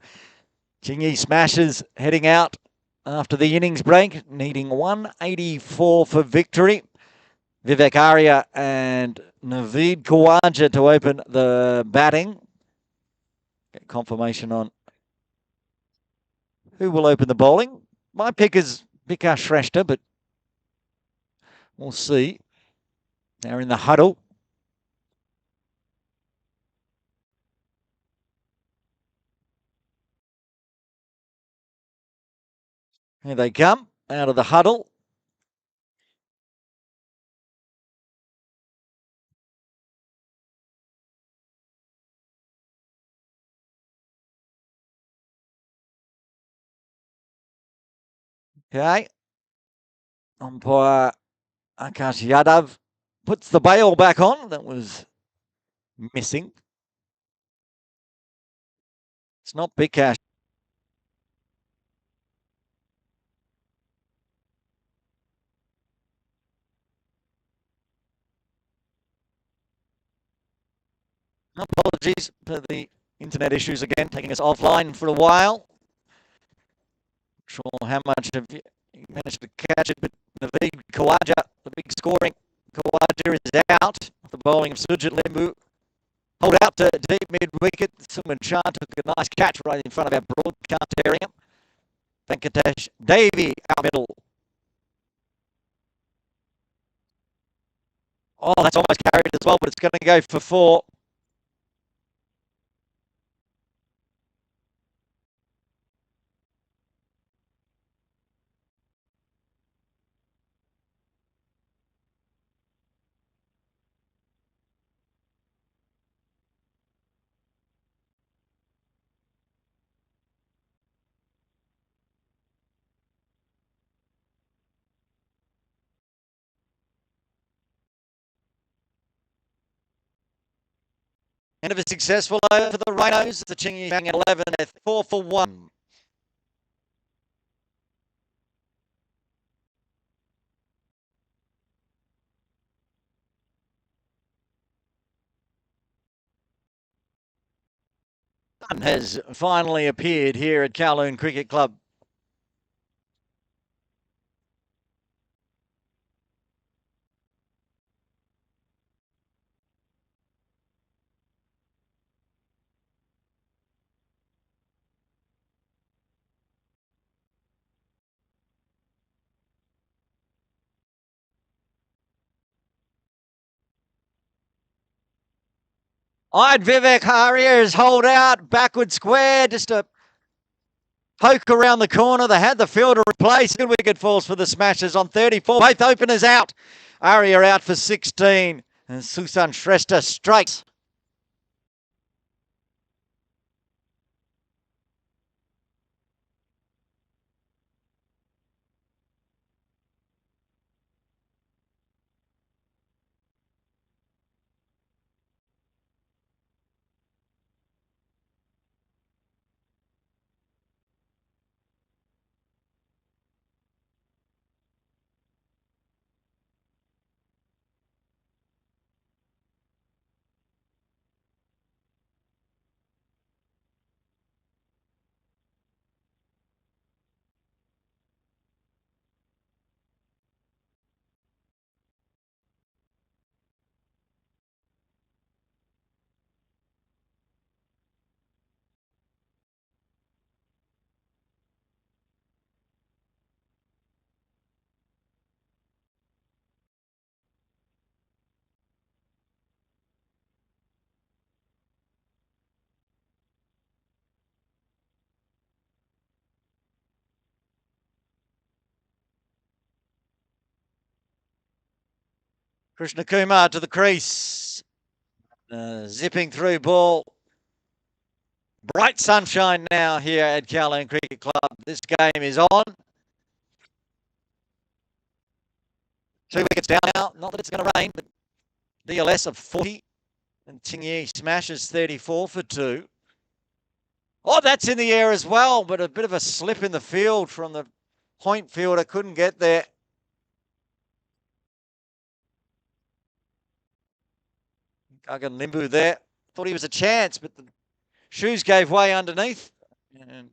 Tsing Smashers heading out after the innings break, needing 184 for victory. Vivek Arya and Naveed Khawaja to open the batting. Get confirmation on who will open the bowling. My pick is Vikas Shrestha, but we'll see. They're in the huddle. Here they come out of the huddle. Okay. Umpire Akash Yadav puts the bail back on. That was missing. It's not Bikash. Apologies for the internet issues again, taking us offline for a while. Not sure how much of you managed to catch it, but Naveed Khawaja, the big scoring. Khawaja is out. The bowling of Gagan Limbu. Hold out to deep mid-wicket. Suman Shah took a nice catch right in front of our broadcast area. Venkatesh Devi out middle. Oh, that's almost carried as well, but it's going to go for 4. End of a successful over for the Rhinos. The Tsing at 11 at 4 for 1. Sun has finally appeared here at Kowloon Cricket Club. I'd Vivek Arya's hold out, backward square, just a poke around the corner. They had the fielder replaced. Good wicket falls for the Smashers on 34. Both openers out. Arya out for 16. And Susan Shrestha strikes. Krishna Kumar to the crease. Zipping through ball. Bright sunshine now here at Kowloon Cricket Club. This game is on. 2 wickets down now. Not that it's going to rain, but DLS of 40. And Tsing smashes 34 for 2. Oh, that's in the air as well, but a bit of a slip in the field from the point fielder. Couldn't get there. Gagan Limbu there. Thought he was a chance, but the shoes gave way underneath. And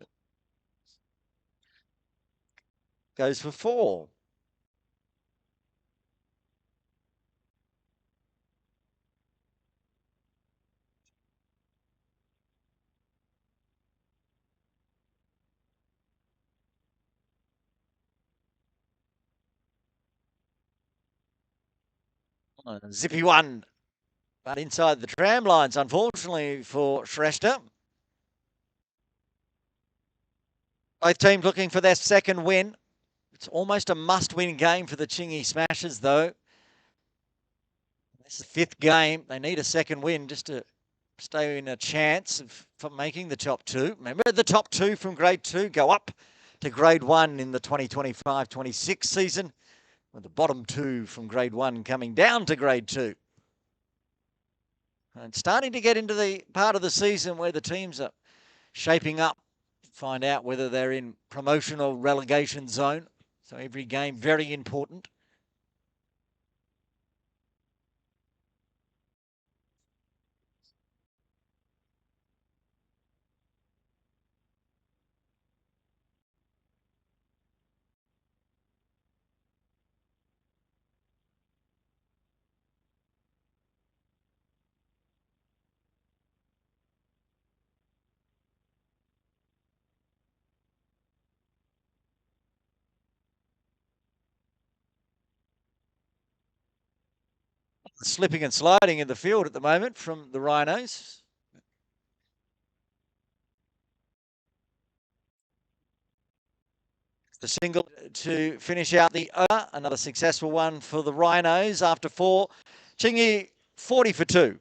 goes for 4. Zippy one, but inside the tram lines, unfortunately for Shrestha. Both teams looking for their second win. It's almost a must-win game for the Chingy Smashers, though. This is the 5th game. They need a second win just to stay in a chance for making the top 2. Remember, the top 2 from Grade 2 go up to Grade 1 in the 2025-26 season, with the bottom 2 from Grade 1 coming down to Grade 2. And starting to get into the part of the season where the teams are shaping up, find out whether they're in promotion or relegation zone. So every game very important. Slipping and sliding in the field at the moment from the Rhinos. The single to finish out the over. Another successful one for the Rhinos after 4. Chingy 40 for 2.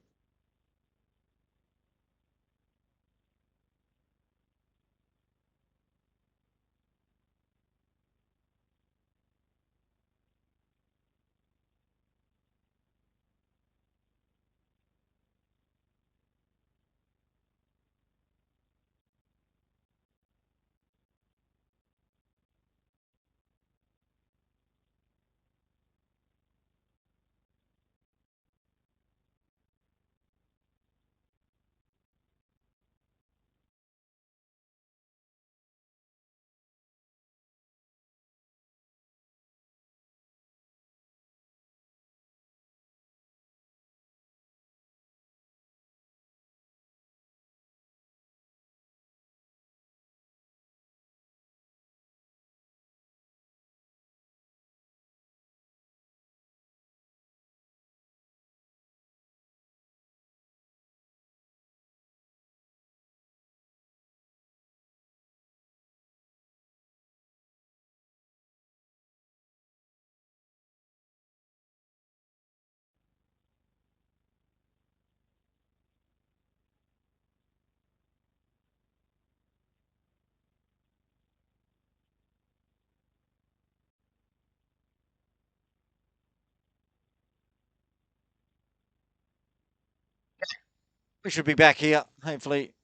We should be back here, hopefully,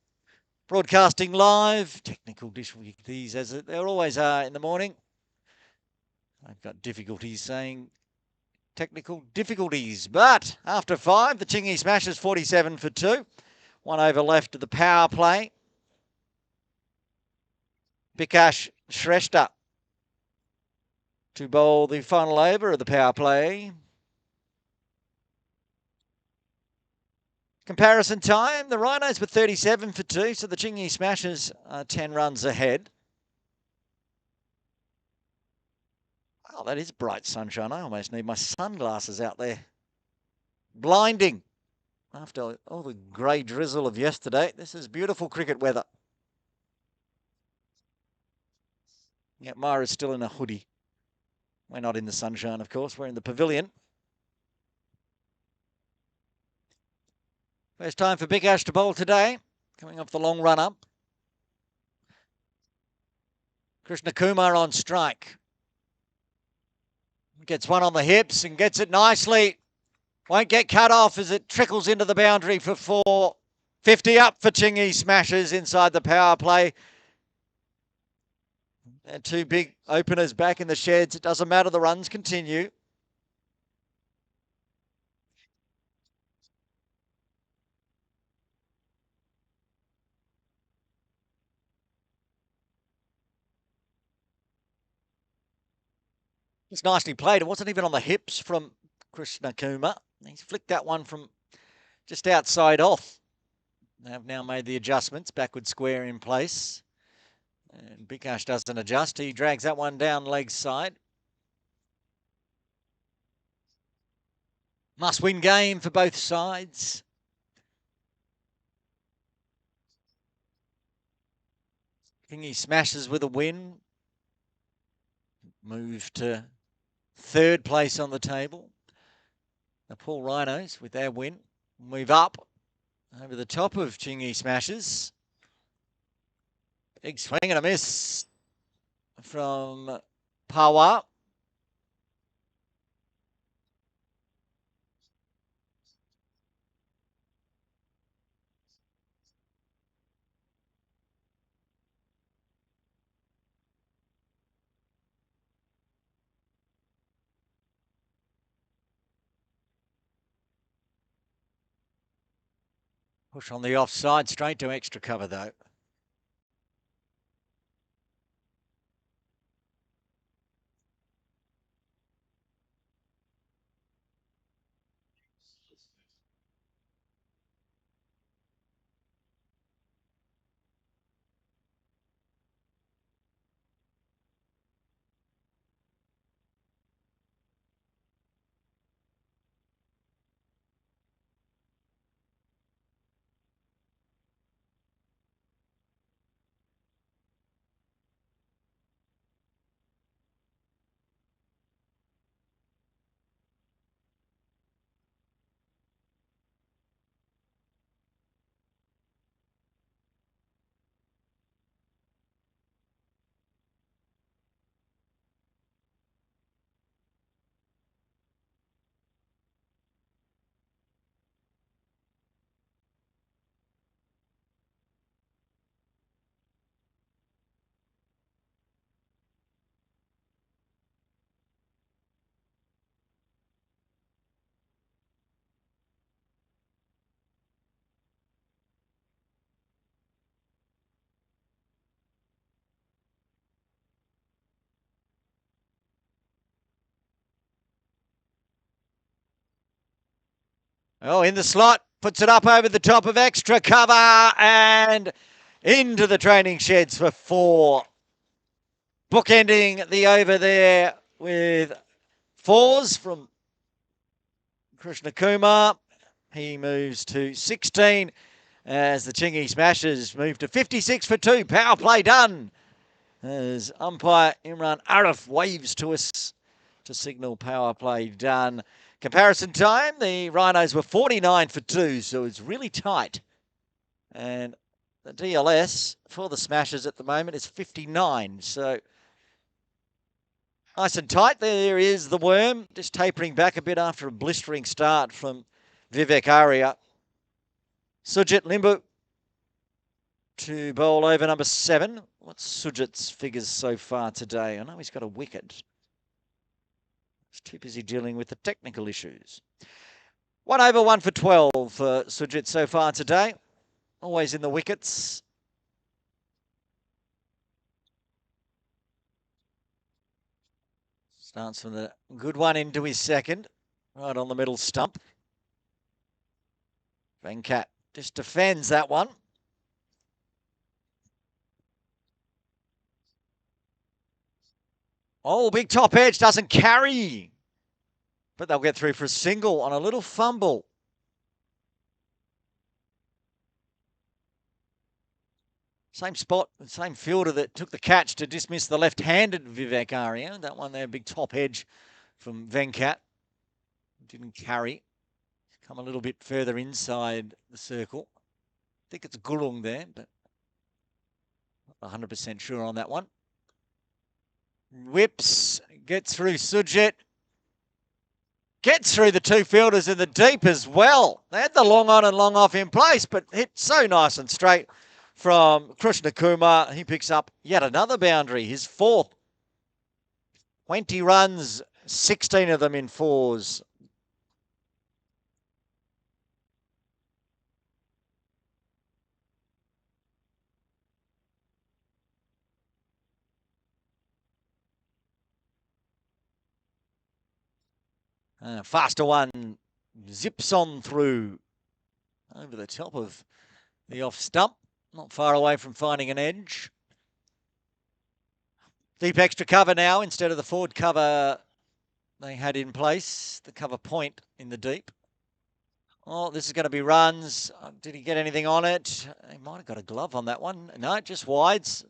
broadcasting live. Technical difficulties, as there always are in the morning. I've got difficulties saying technical difficulties. But after 5, the Chingy Smashers 47 for 2. 1 over left of the power play. Bikash Shrestha to bowl the final over of the power play. Comparison time, the Rhinos were 37 for 2, so the Chingy Smashers are 10 runs ahead. Oh, that is bright sunshine. I almost need my sunglasses out there. Blinding. After all the grey drizzle of yesterday, this is beautiful cricket weather. Yeah, Myra's still in a hoodie. We're not in the sunshine, of course. We're in the pavilion. First time for Bikash to bowl today, coming off the long run up. Krishna Kumar on strike. Gets one on the hips and gets it nicely. Won't get cut off as it trickles into the boundary for 4. 50 up for Chingy Smashers inside the power play. And 2 big openers back in the sheds. It doesn't matter. The runs continue. It's nicely played. It wasn't even on the hips from Krishna Kumar. He's flicked that one from just outside off. They've now made the adjustments. Backward square in place. And Bikash doesn't adjust. He drags that one down leg side. Must-win game for both sides. Kingy smashes with a win. Move to third place on the table. Nepal Rhinos with their win. Move up over the top of Chingy smashes. Big swing and a miss from Pawa. Push on the offside, straight to extra cover though. Oh, in the slot, puts it up over the top of extra cover and into the training sheds for 4. Bookending the over there with 4s from Krishna Kumar. He moves to 16 as the Chingy Smashers move to 56 for 2. Power play done as umpire Imran Arif waves to us to signal power play done. Comparison time, the Rhinos were 49 for 2, so it's really tight. And the DLS for the Smashers at the moment is 59, so nice and tight. There is the worm, just tapering back a bit after a blistering start from Vivek Arya. Sujit Limbu to bowl over number 7. What's Sujit's figures so far today? I know he's got a wicket. He's too busy dealing with the technical issues. 1 over 1 for 12 for Sujit so far today. Always in the wickets. Starts from the good one into his second. Right on the middle stump. Venkat just defends that one. Oh, big top edge, doesn't carry. But they'll get through for a single on a little fumble. Same spot, same fielder that took the catch to dismiss the left-handed Vivek Arya. That one there, big top edge from Venkat. Didn't carry. Come a little bit further inside the circle. I think it's Gulung there, but not 100% sure on that one. Whips, gets through Sujit. Gets through the 2 fielders in the deep as well. They had the long on and long off in place, but hit so nice and straight from Krishna Kumar. He picks up yet another boundary, his 4th. 20 runs, 16 of them in 4s. Faster one zips on through over the top of the off stump. Not far away from finding an edge. Deep extra cover now instead of the forward cover they had in place. The cover point in the deep. Oh, this is going to be runs. Did he get anything on it? He might have got a glove on that one. No, just wides.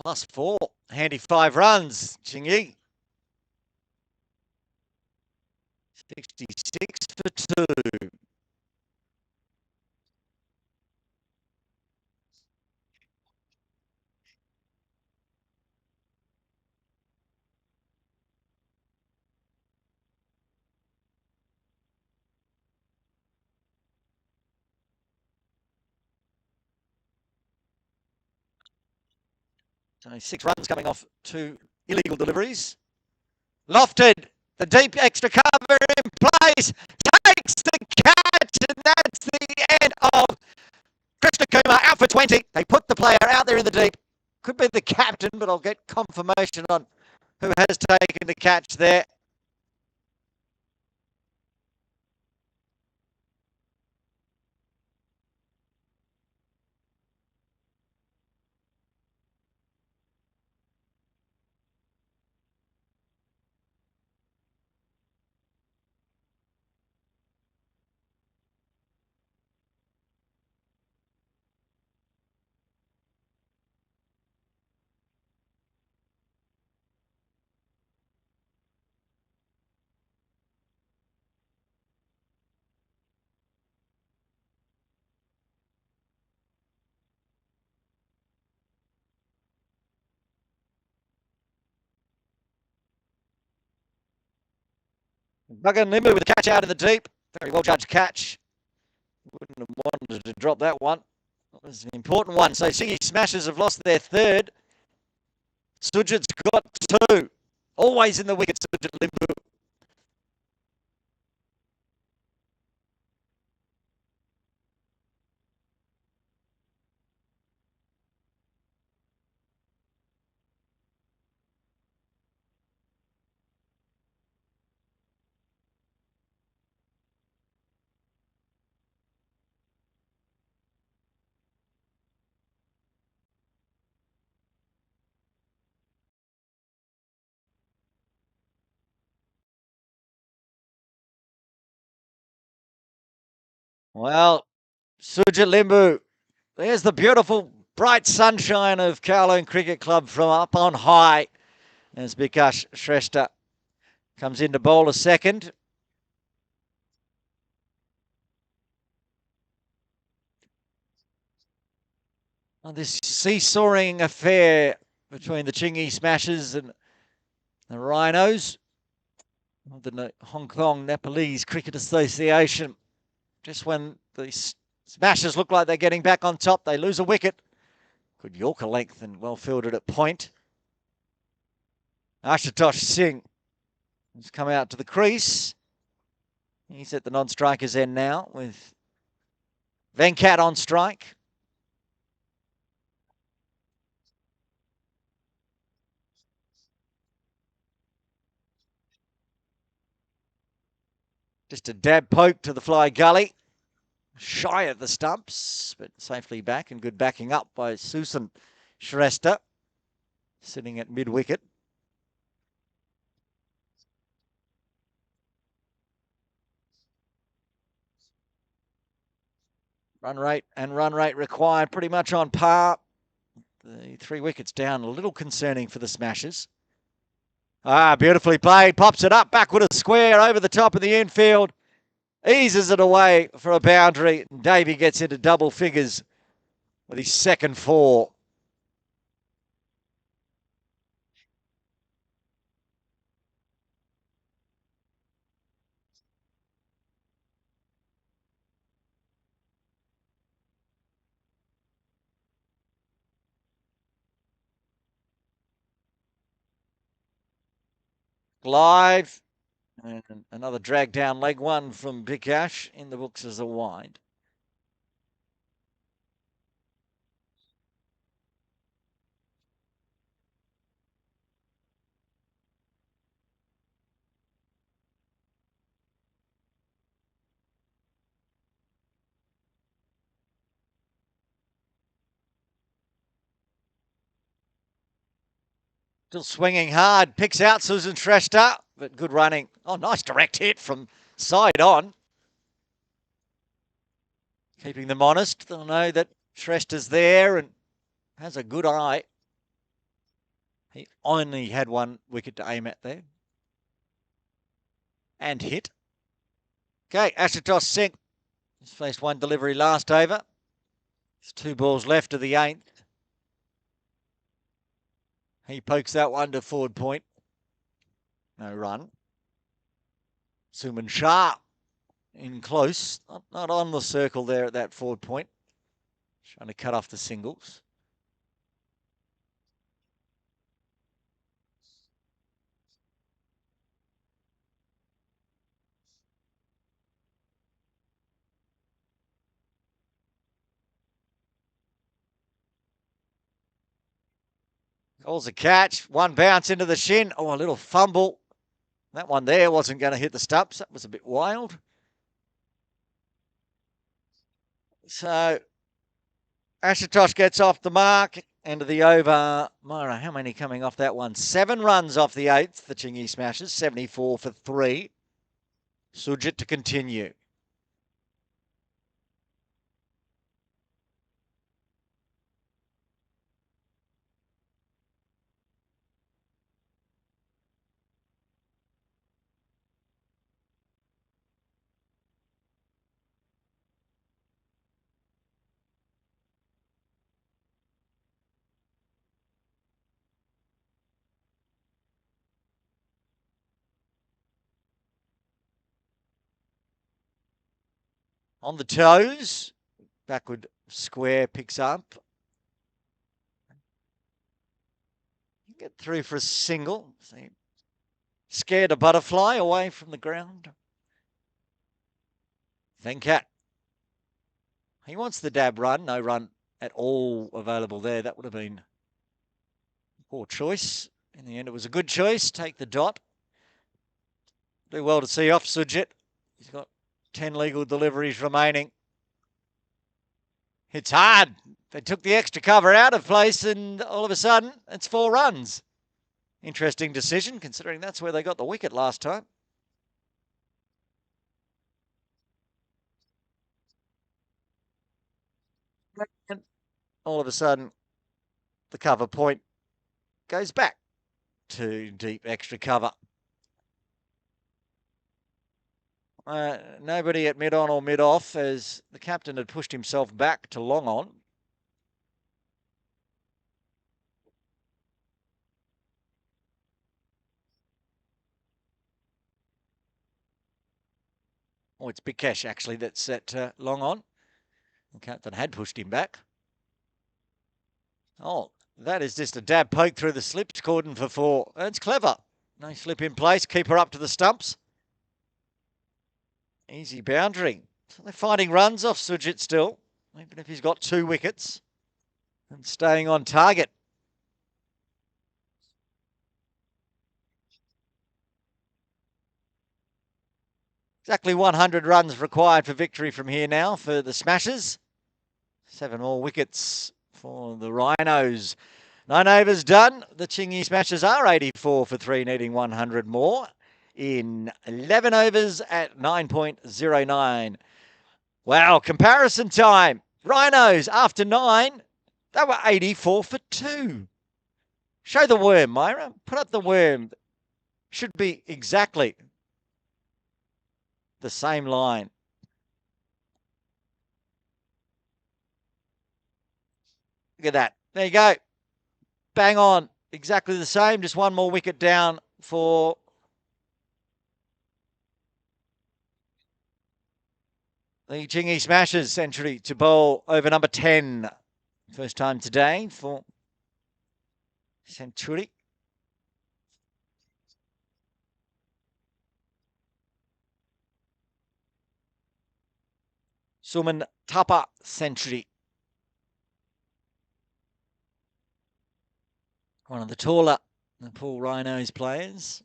+4. Handy 5 runs. Tsing. 66 for 2. So 6 runs coming off 2 illegal deliveries. Lofted, the deep extra cover in place, takes the catch, and that's the end of Krishna Kumar out for 20. They put the player out there in the deep. Could be the captain, but I'll get confirmation on who has taken the catch there. Gagan Limbu with the catch out in the deep. Very well judged catch. Wouldn't have wanted to drop that one. That was an important one. So Tsing Smashers have lost their third. Sujit's got 2. Always in the wicket, Sujit Limbu. Well, Sujit Limbu, there's the beautiful bright sunshine of Kowloon Cricket Club from up on high as Bikash Shrestha comes in to bowl a second. This seesawing affair between the Chingy Smashers and the Rhinos of the Hong Kong Nepalese Cricket Association. Just when the Smashers look like they're getting back on top, they lose a wicket. Good Yorker length and well fielded at point. Ashutosh Tsing has come out to the crease. He's at the non-striker's end now with Venkat on strike. Just a dab poke to the fly gully. Shy of the stumps, but safely back and good backing up by Susan Shrestha, sitting at mid-wicket. Run rate required pretty much on par. The 3 wickets down, a little concerning for the Smashers. Beautifully played. Pops it up, backward a square over the top of the infield. Eases it away for a boundary. Davey gets into double figures with his second 4. Glide. And another drag down leg one from Bikash in the books as a wide. Still swinging hard. Picks out Susan Shrestha, but good running. Oh, nice direct hit from side on. Keeping them honest. They'll know that Shrestha's there and has a good eye. He only had one wicket to aim at there. And hit. Okay, Ashutosh Tsing. He's faced one delivery last over. There's 2 balls left of the 8th. He pokes that one to forward point. No run. Suman Shah in close. Not on the circle there at that forward point. Trying to cut off the singles. Calls a catch. One bounce into the shin. Oh, a little fumble. That one there wasn't going to hit the stumps. That was a bit wild. So Ashutosh gets off the mark. End of the over. Myra, how many coming off that one? 7 runs off the 8th. The Chingy Smashers. 74 for 3. Sujit to continue. On the toes. Backward square picks up. Get through for a single. See, scared a butterfly away from the ground. Venkat. He wants the dab run. No run at all available there. That would have been a poor choice. In the end, it was a good choice. Take the dot. Do well to see off Sujit. He's got 10 legal deliveries remaining. It's hard. They took the extra cover out of place and all of a sudden it's 4 runs. Interesting decision considering that's where they got the wicket last time. And all of a sudden the cover point goes back to deep extra cover. Nobody at mid-on or mid-off as the captain had pushed himself back to long on. Oh, it's Bikesh actually that's at long on. The captain had pushed him back. Oh, that is just a dab poke through the slips cordon for 4. That's clever. No slip in place. Keep her up to the stumps. Easy boundary. So they're finding runs off Sujit still, even if he's got 2 wickets and staying on target. Exactly 100 runs required for victory from here now for the Smashers. 7 more wickets for the Rhinos. 9 overs done. The Chingy Smashers are 84 for 3, needing 100 more in 11 overs at 9.09. Wow, comparison time. Rhinos after 9, they were 84 for 2. Show the worm, Myra. Put up the worm. Should be exactly the same line. Look at that. There you go. Bang on. Exactly the same. Just 1 more wicket down for the Chingy Smashers. Century to bowl over number 10. First time today for Century. Suman Tapa century. One of the taller Nepal Rhinos players.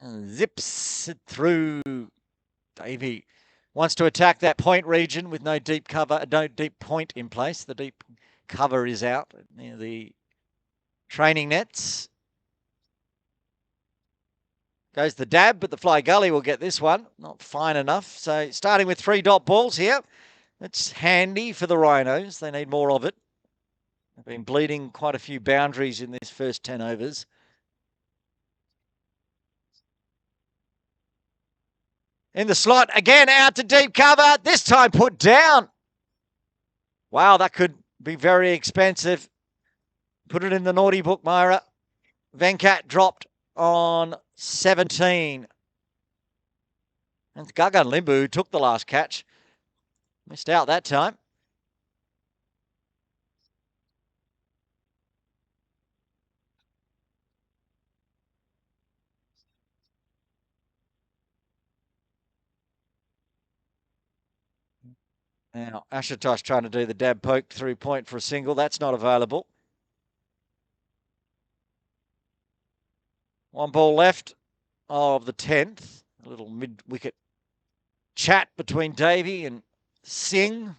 Zips it through. Davey wants to attack that point region with no deep cover, no deep point in place. The deep cover is out near the training nets. Goes the dab, but the fly gully will get this one. Not fine enough. So starting with 3 dot balls here. It's handy for the Rhinos. They need more of it. They've been bleeding quite a few boundaries in this first 10 overs. In the slot, again out to deep cover. This time put down. Wow, that could be very expensive. Put it in the naughty book, Myra. Venkat dropped on 17. And Gagan Limbu took the last catch. Missed out that time. Now, Ashutosh trying to do the dab poke through point for a single. That's not available. 1 ball left of the 10th. A little mid-wicket chat between Davey and Tsing.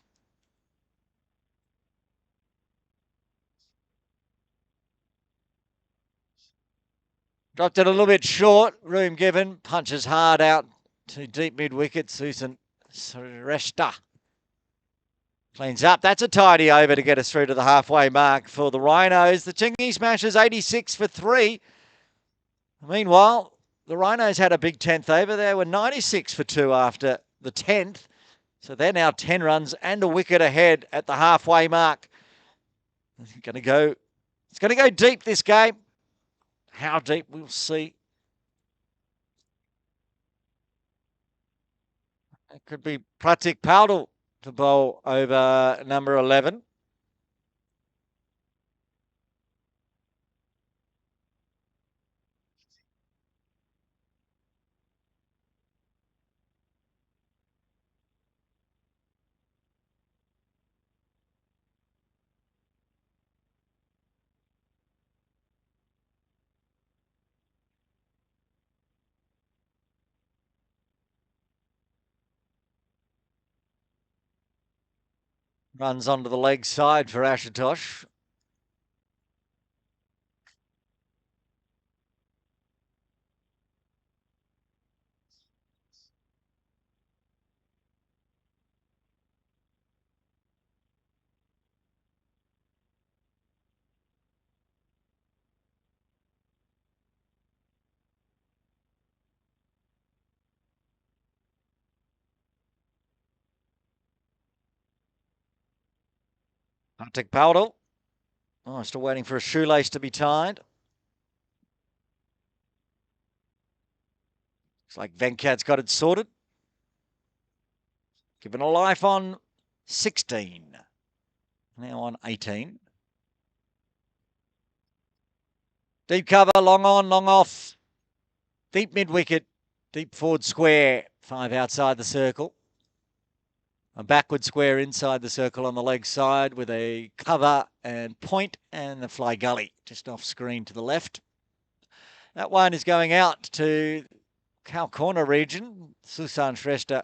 Dropped it a little bit short. Room given. Punches hard out to deep mid-wicket. Susan Sreshta cleans up. That's a tidy over to get us through to the halfway mark for the Rhinos. The Chingy smashes 86 for 3. Meanwhile, the Rhinos had a big 10th over. They were 96 for 2 after the 10th. So they're now 10 runs and a wicket ahead at the halfway mark. It's going to go deep, this game. How deep, we'll see. It could be Pratik Paudel to bowl over number 11. Runs onto the leg side for Ashutosh. Pratik Paudel. Oh, still waiting for a shoelace to be tied. Looks like Venkat's got it sorted. Given a life on 16. Now on 18. Deep cover, long on, long off. Deep mid-wicket, deep forward square. 5 outside the circle. A backward square inside the circle on the leg side with a cover and point and the fly gully just off screen to the left. That one is going out to Cow Corner region. Susan Shrestha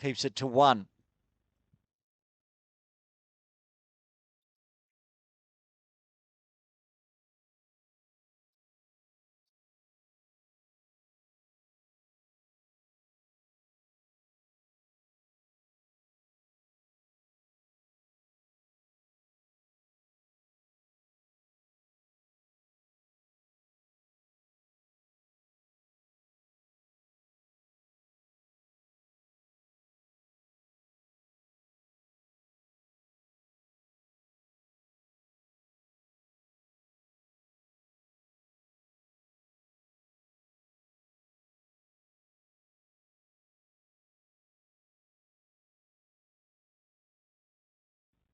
keeps it to 1.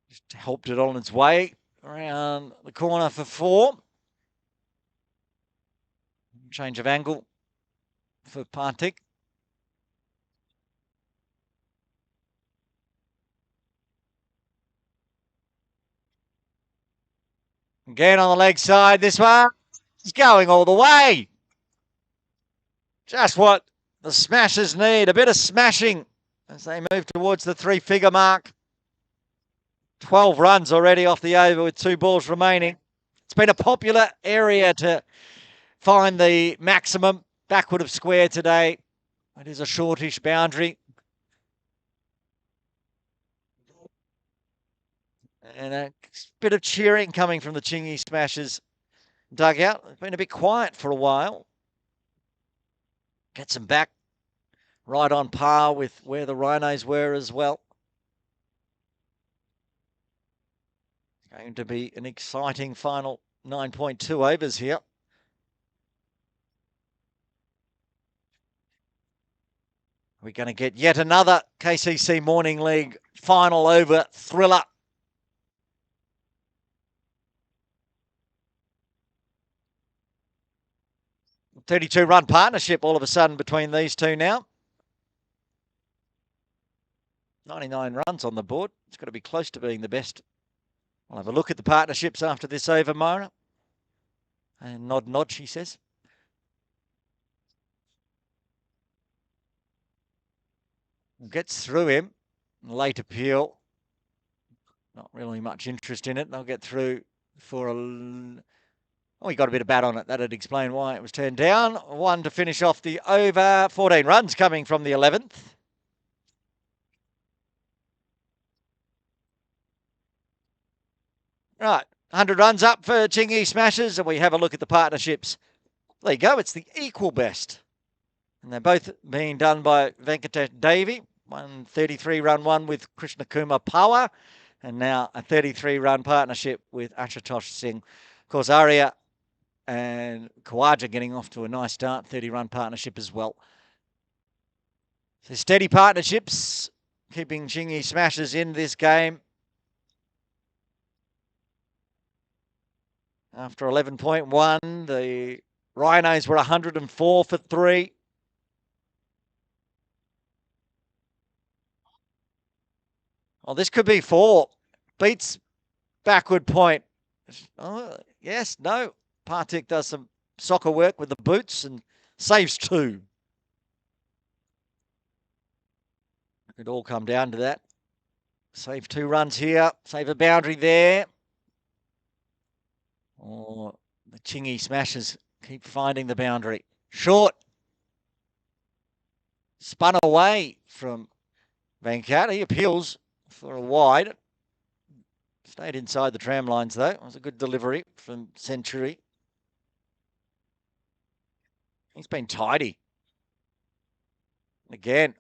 Just helped it on its way around the corner for 4. Change of angle for Partik. Again on the leg side, this one is going all the way. Just what the smashers need, a bit of smashing as they move towards the 3-figure mark. 12 runs already off the over with 2 balls remaining. It's been a popular area to find the maximum backward of square today. It is a shortish boundary. And a bit of cheering coming from the Chingy Smashers dugout. It's been a bit quiet for a while. Gets them back right on par with where the Rhinos were as well. It's going to be an exciting final 9.2 overs here. We're going to get yet another KCC Morning League final over thriller. $32-run partnership all of a sudden between these two now. 99 runs on the board. It's got to be close to being the best. I'll have a look at the partnerships after this over, Myra. And nod, she says. Gets through him. Late appeal. Not really much interest in it. They'll get through for a... Oh, he got a bit of bat on it. That'd explain why it was turned down. 1 to finish off the over. 14 runs coming from the 11th. Right, 100 runs up for Chingy Smashers, and we have a look at the partnerships. There you go, it's the equal best. And they're both being done by Venkatesh Davy. 133-run one with Krishna Kumar Power, and now a 33-run partnership with Ashutosh Tsing. Of course, Arya and Khawaja getting off to a nice start, 30-run partnership as well. So steady partnerships, keeping Chingy Smashers in this game. After 11.1, the Rhinos were 104 for 3. Oh, this could be 4. Beats backward point. Oh, yes, no. Partik does some soccer work with the boots and saves 2. Could all come down to that. Save 2 runs here. Save a boundary there. Oh, the Chingy Smashers keep finding the boundary. Short. Spun away from Venkat. He appeals for a wide. Stayed inside the tram lines, though. It was a good delivery from Century. He's been tidy. Again,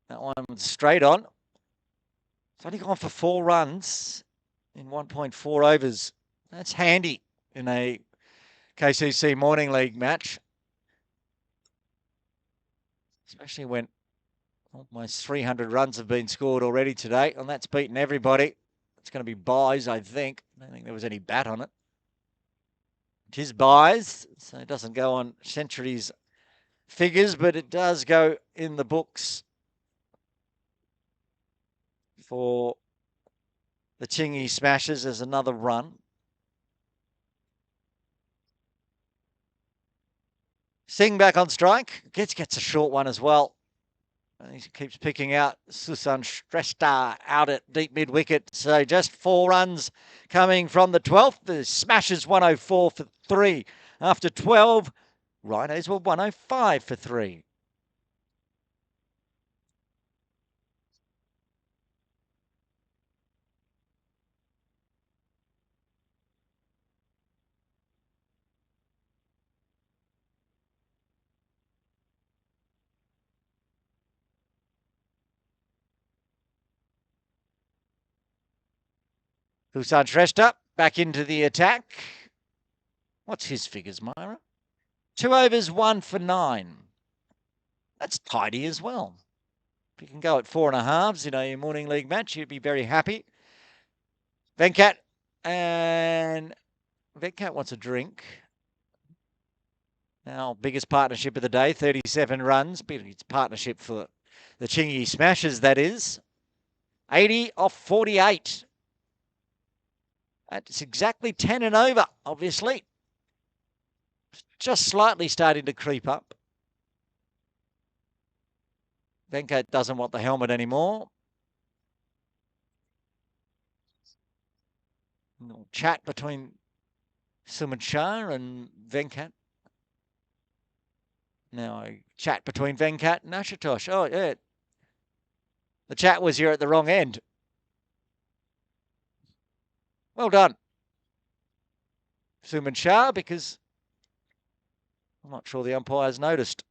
that one was straight on. It's only gone for 4 runs in 1.4 overs. That's handy in a KCC Morning League match. Especially when almost 300 runs have been scored already today, and that's beaten everybody. It's going to be buys, I think. I don't think there was any bat on it. It is buys, so it doesn't go on Century's figures, but it does go in the books for the Chingy Smashers as another run. Tsing back on strike. Gets a short one as well. And he keeps picking out Susan Shrestha out at deep mid-wicket. So just 4 runs coming from the 12th. The Smashers 104 for 3. After 12, Rhinos were 105 for 3. Susan Shrestha back into the attack. What's his figures, Myra? 2 overs, 1 for 9. That's tidy as well. If you can go at 4.5s in a morning league match, you'd be very happy. Venkat wants a drink. Now, biggest partnership of the day, 37 runs. Biggest partnership for the Chingy Smashers, that is. 80 off 48. That's exactly 10 and over, obviously. Just slightly starting to creep up. Venkat doesn't want the helmet anymore. Chat between Suman Shah and Venkat. Now a chat between Venkat and Ashutosh. Oh, yeah. The chat was you're at the wrong end. Well done, Suman Shah, because I'm not sure the umpires noticed.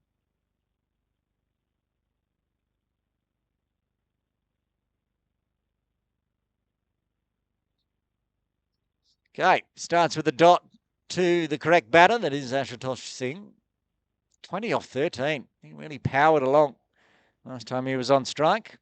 Okay, starts with a dot to the correct batter, that is Ashutosh Singh. 20 off 13. He really powered along last time he was on strike.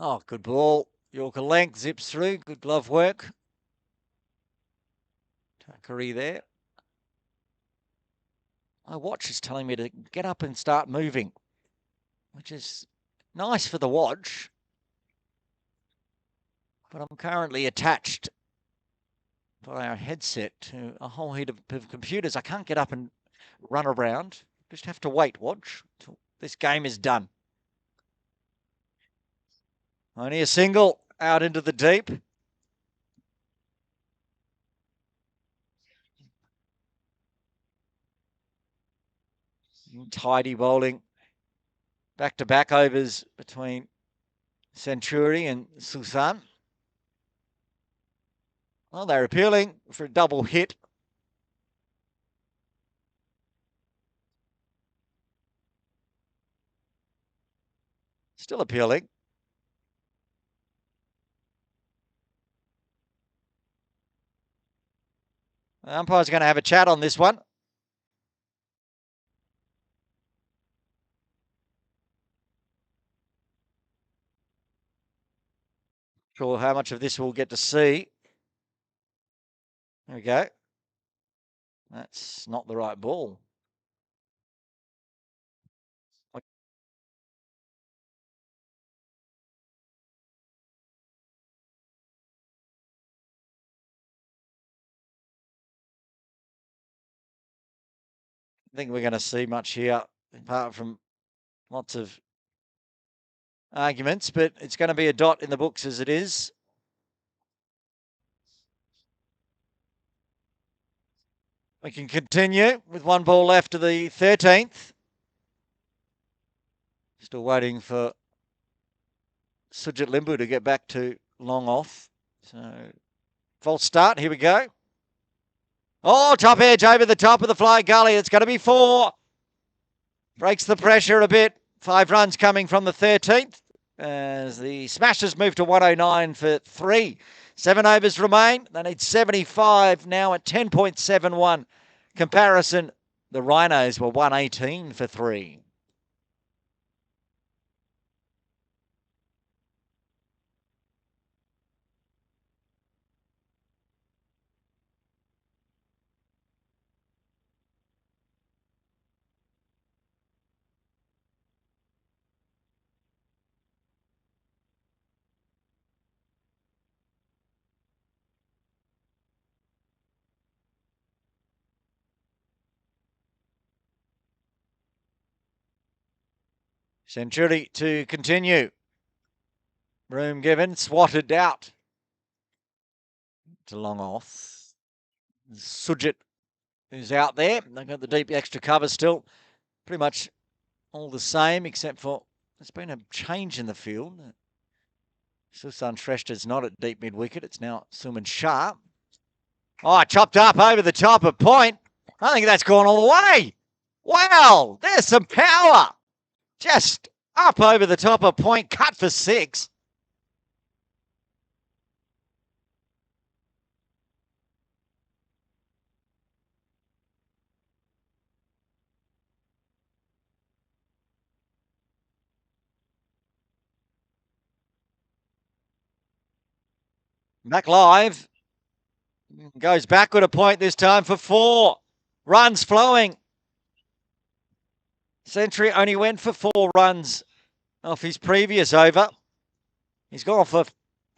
Oh, good ball. Yorker length, zips through. Good glove work. Takari there. My watch is telling me to get up and start moving, which is nice for the watch. But I'm currently attached by our headset to a whole heap of computers. I can't get up and run around. Just have to wait, watch, till this game is done. Only a single out into the deep. Tidy bowling. Back-to-back overs between Centuri and Susan. Well, they're appealing for a double hit. Still appealing. The umpire's going to have a chat on this one. Sure how much of this we'll get to see. There we go. That's not the right ball. I think we're going to see much here, apart from lots of arguments, but it's going to be a dot in the books as it is. We can continue with one ball left to the 13th. Still waiting for Gagan Limbu to get back to long off. So, false start. Here we go. Oh, top edge over the top of the fly gully. It's going to be 4. Breaks the pressure a bit. 5 runs coming from the 13th as the Smashers move to 109 for 3. 7 overs remain. They need 75 now at 10.71. Comparison, the Rhinos were 118 for 3. Centuri to continue. Room given, swatted out to long off. Sujit is out there. They've got the deep extra cover still. Pretty much all the same, except for there's been a change in the field. Susan Shrestha's not at deep mid-wicket. It's now Suman Shah. Oh, chopped up over the top of point. I think that's gone all the way. Wow, there's some power. Just up over the top of point, cut for 6. Back live. Goes backward a point this time for 4. Runs flowing. Century only went for 4 runs off his previous over. He's gone for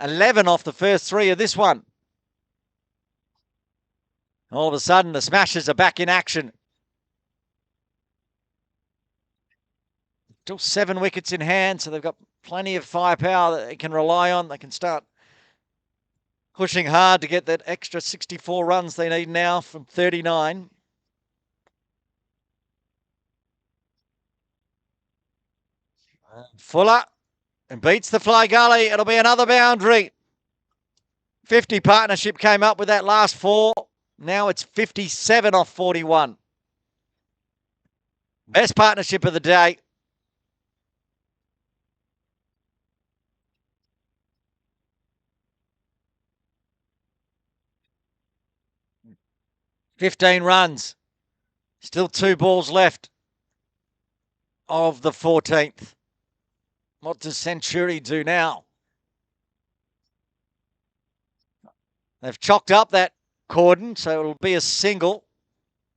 11 off the first 3 of this one. All of a sudden, the Smashers are back in action. Still 7 wickets in hand, so they've got plenty of firepower that they can rely on. They can start pushing hard to get that extra 64 runs they need now from 39. Fuller and beats the fly gully. It'll be another boundary. 50 partnership came up with that last 4. Now it's 57 off 41. Best partnership of the day. $15 runs. Still 2 balls left of the 14th. What does Century do now? They've chalked up that cordon, so it'll be a single.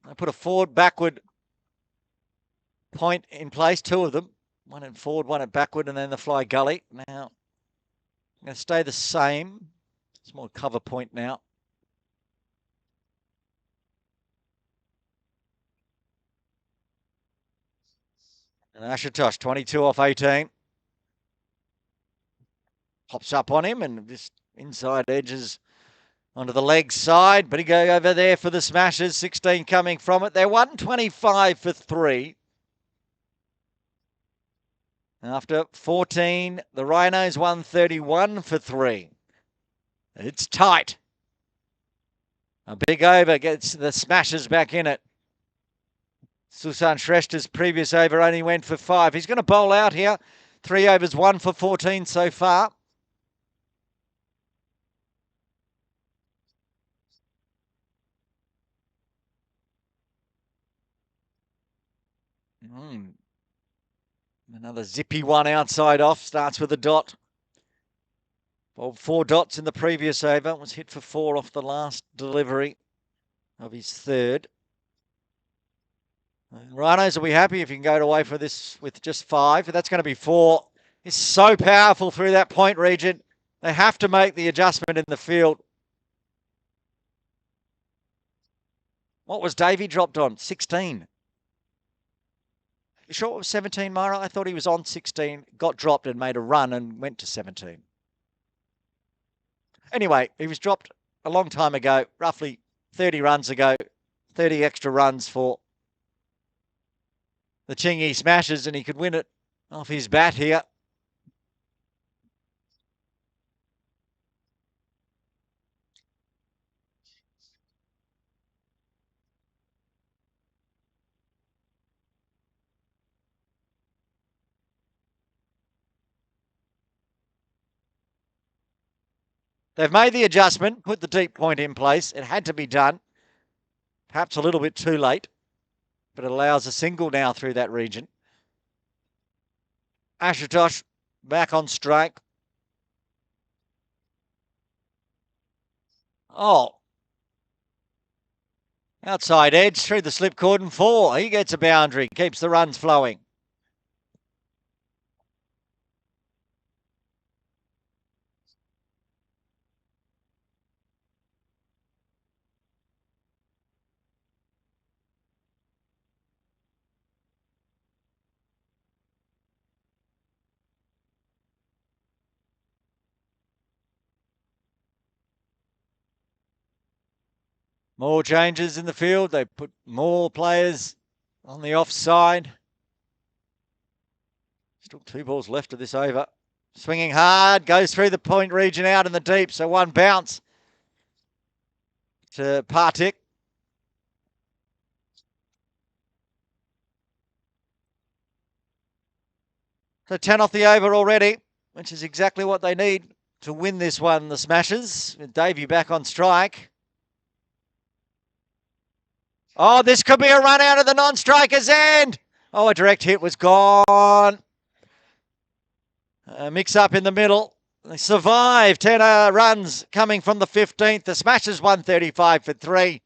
They put a forward-backward point in place, 2 of them. One at forward, one at backward, and then the fly gully. Now, I'm going to stay the same. It's more cover point now. And Ashutosh, 22 off 18. Pops up on him and just inside edges onto the leg side. But he go over there for the smashes. 16 coming from it. They're 125 for 3. After 14, the Rhinos 131 for 3. It's tight. A big over gets the smashes back in it. Susan Shrestha's previous over only went for 5. He's going to bowl out here. 3 overs, 1 for 14 so far. Another zippy one outside off. Starts with a dot. Well, 4 dots in the previous over. Was hit for 4 off the last delivery of his 3rd. Rhinos will be happy if you can go away for this with just 5. That's going to be 4. It's so powerful through that point region. They have to make the adjustment in the field. What was Davey dropped on? 16. You sure it was 17, Myra? I thought he was on 16, got dropped and made a run and went to 17. Anyway, he was dropped a long time ago, roughly 30 runs ago, 30 extra runs for the Chingy Smashers, and he could win it off his bat here. They've made the adjustment, put the deep point in place. It had to be done. Perhaps a little bit too late, but it allows a single now through that region. Ashutosh back on strike. Oh. Outside edge through the slip cordon 4. He gets a boundary, keeps the runs flowing. More changes in the field. They put more players on the offside. Still 2 balls left of this over. Swinging hard, goes through the point region out in the deep. So 1 bounce to Partik. So 10 off the over already, which is exactly what they need to win this one, the Smashers. With Davey back on strike. Oh, this could be a run out of the non-striker's end. Oh, a direct hit was gone. Mix up in the middle. They survive. 10 runs coming from the 15th. The Smashers 135 for 3.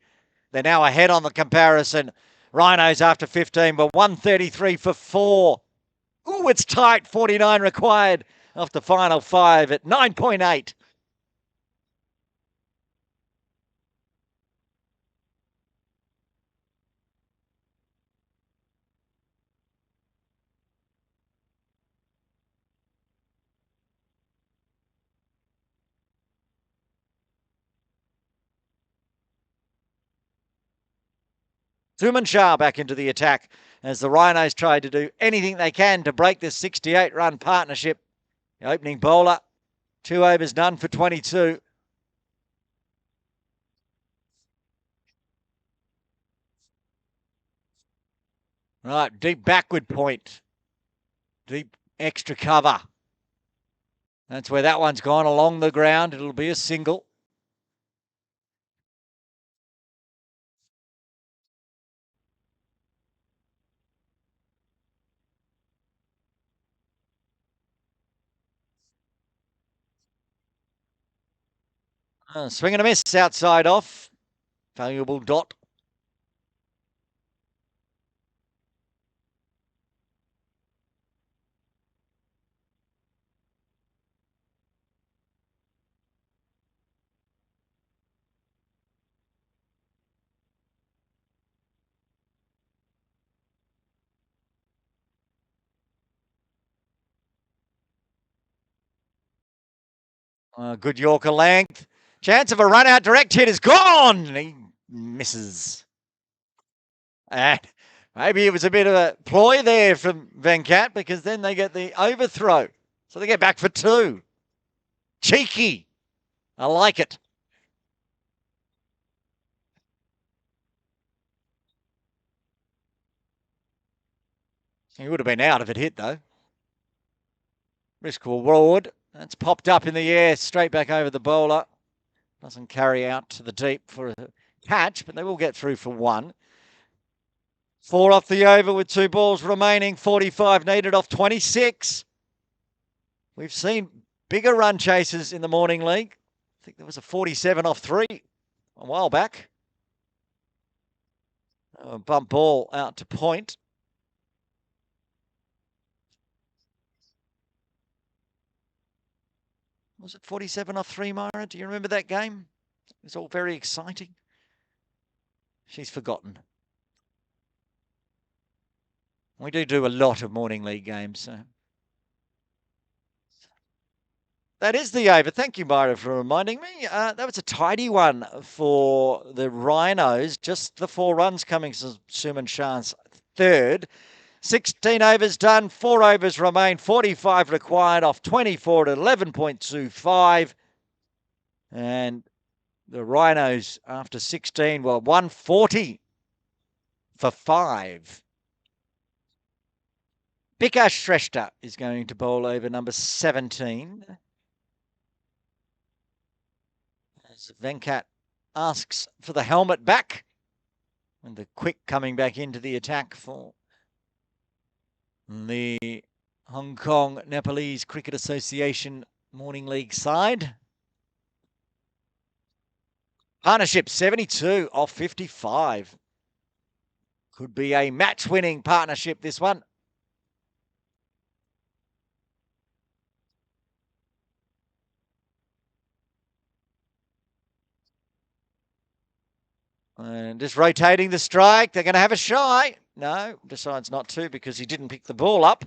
They're now ahead on the comparison. Rhinos after 15 but 133 for 4. Ooh, it's tight. 49 required off the final 5 at 9.8. Suman Shah back into the attack as the Rhinos tried to do anything they can to break this 68-run partnership. The opening bowler, 2 overs, none for 22. Right, deep backward point. Deep extra cover. That's where that one's gone along the ground. It'll be a single. Swing and a miss outside off. Valuable dot. Good Yorker length. Chance of a run out direct hit is gone. He misses. And maybe it was a bit of a ploy there from Venkat because then they get the overthrow. So they get back for 2. Cheeky. I like it. He would have been out if it hit though. Risk reward. That's popped up in the air straight back over the bowler. Doesn't carry out to the deep for a catch, but they will get through for 1. 4 off the over with 2 balls remaining. 45 needed off 26. We've seen bigger run chases in the morning league. I think there was a 47 off 3 a while back. A bump ball out to point. Was it 47 off 3, Myra? Do you remember that game? It was all very exciting. She's forgotten. We do a lot of morning league games. So. That is the over. Thank you, Myra, for reminding me. That was a tidy one for the Rhinos. Just the 4 runs coming from Suman Shah's third. 16 overs done, 4 overs remain, 45 required off 24 at 11.25. And the Rhinos, after 16, well, 140 for 5. Bikash Shrestha is going to bowl over number 17. As Venkat asks for the helmet back. And the quick coming back into the attack for the Hong Kong Nepalese Cricket Association Morning League side. Partnership 72 off 55. Could be a match-winning partnership, this one. And just rotating the strike. They're going to have a shy. No, decides not to because he didn't pick the ball up.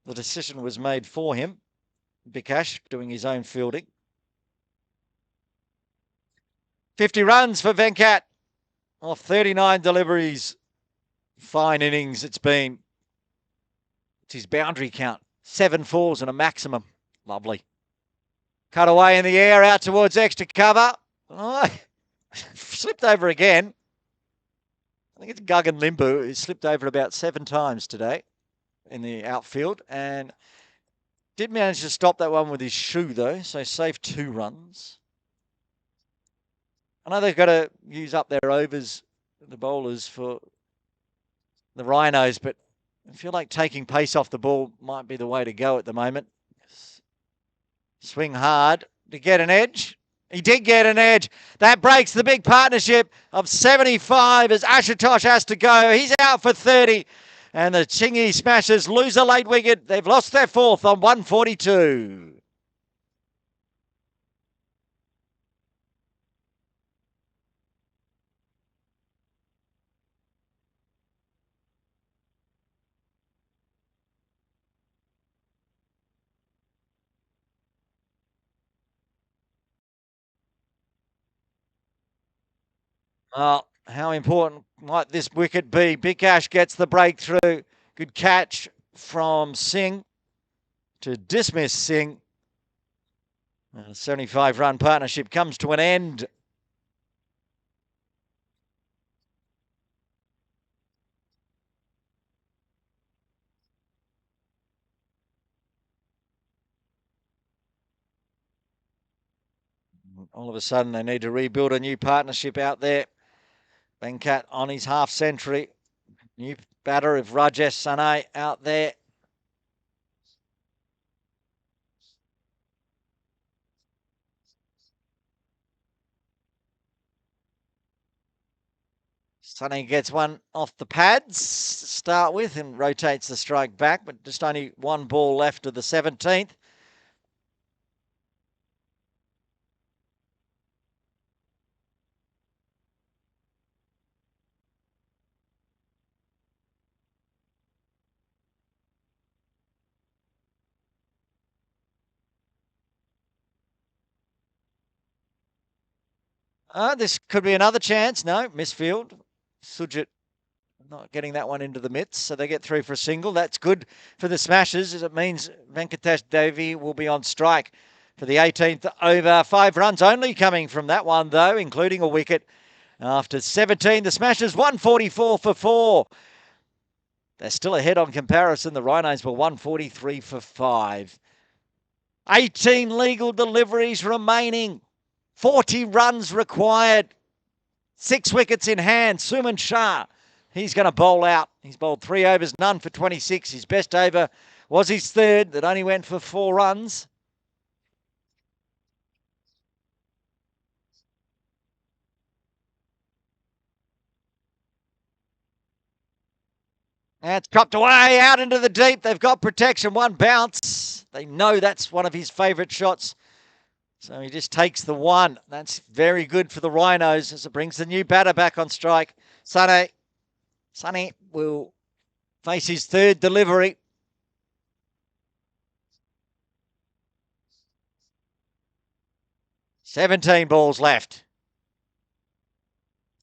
The decision was made for him. Bikash doing his own fielding. 50 runs for Venkat off 39 deliveries. Fine innings it's been. It's his boundary count. 7 fours and a maximum. Lovely. Cut away in the air out towards extra cover. Oh, slipped over again. I think it's Gagan Limbu who slipped over about 7 times today in the outfield and did manage to stop that one with his shoe though, so saved 2 runs. I know they've got to use up their overs, the bowlers, for the Rhinos, but I feel like taking pace off the ball might be the way to go at the moment. Swing hard to get an edge. He did get an edge. That breaks the big partnership of 75 as Ashutosh has to go. He's out for 30. And the Tsing Smashers lose a late wicket. They've lost their 4th on 142. Well, How important might this wicket be? Big Ash gets the breakthrough. Good catch from Tsing to dismiss Tsing. A 75-run partnership comes to an end. All of a sudden, they need to rebuild a new partnership out there. Venkat on his half century. New batter of Rajesh Sane out there. Sane gets one off the pads to start with and rotates the strike back, but just only one ball left of the 17th. This could be another chance. No, misfield. Sujit not getting that one into the mitts, so they get through for a single. That's good for the Smashers, as it means Venkatesh Devi will be on strike for the 18th over. 5 runs only coming from that one, though, including a wicket. After 17, the Smashers 144 for 4. They're still ahead on comparison. The Rhinos were 143 for 5. 18 legal deliveries remaining. 40 runs required. 6 wickets in hand. Suman Shah, he's going to bowl out. He's bowled 3 overs, none for 26. His best over was his third that only went for 4 runs. That's dropped away out into the deep. They've got protection. One bounce. They know that's one of his favourite shots. So he just takes the one. That's very good for the Rhinos as it brings the new batter back on strike. Sane will face his third delivery. "17 balls left.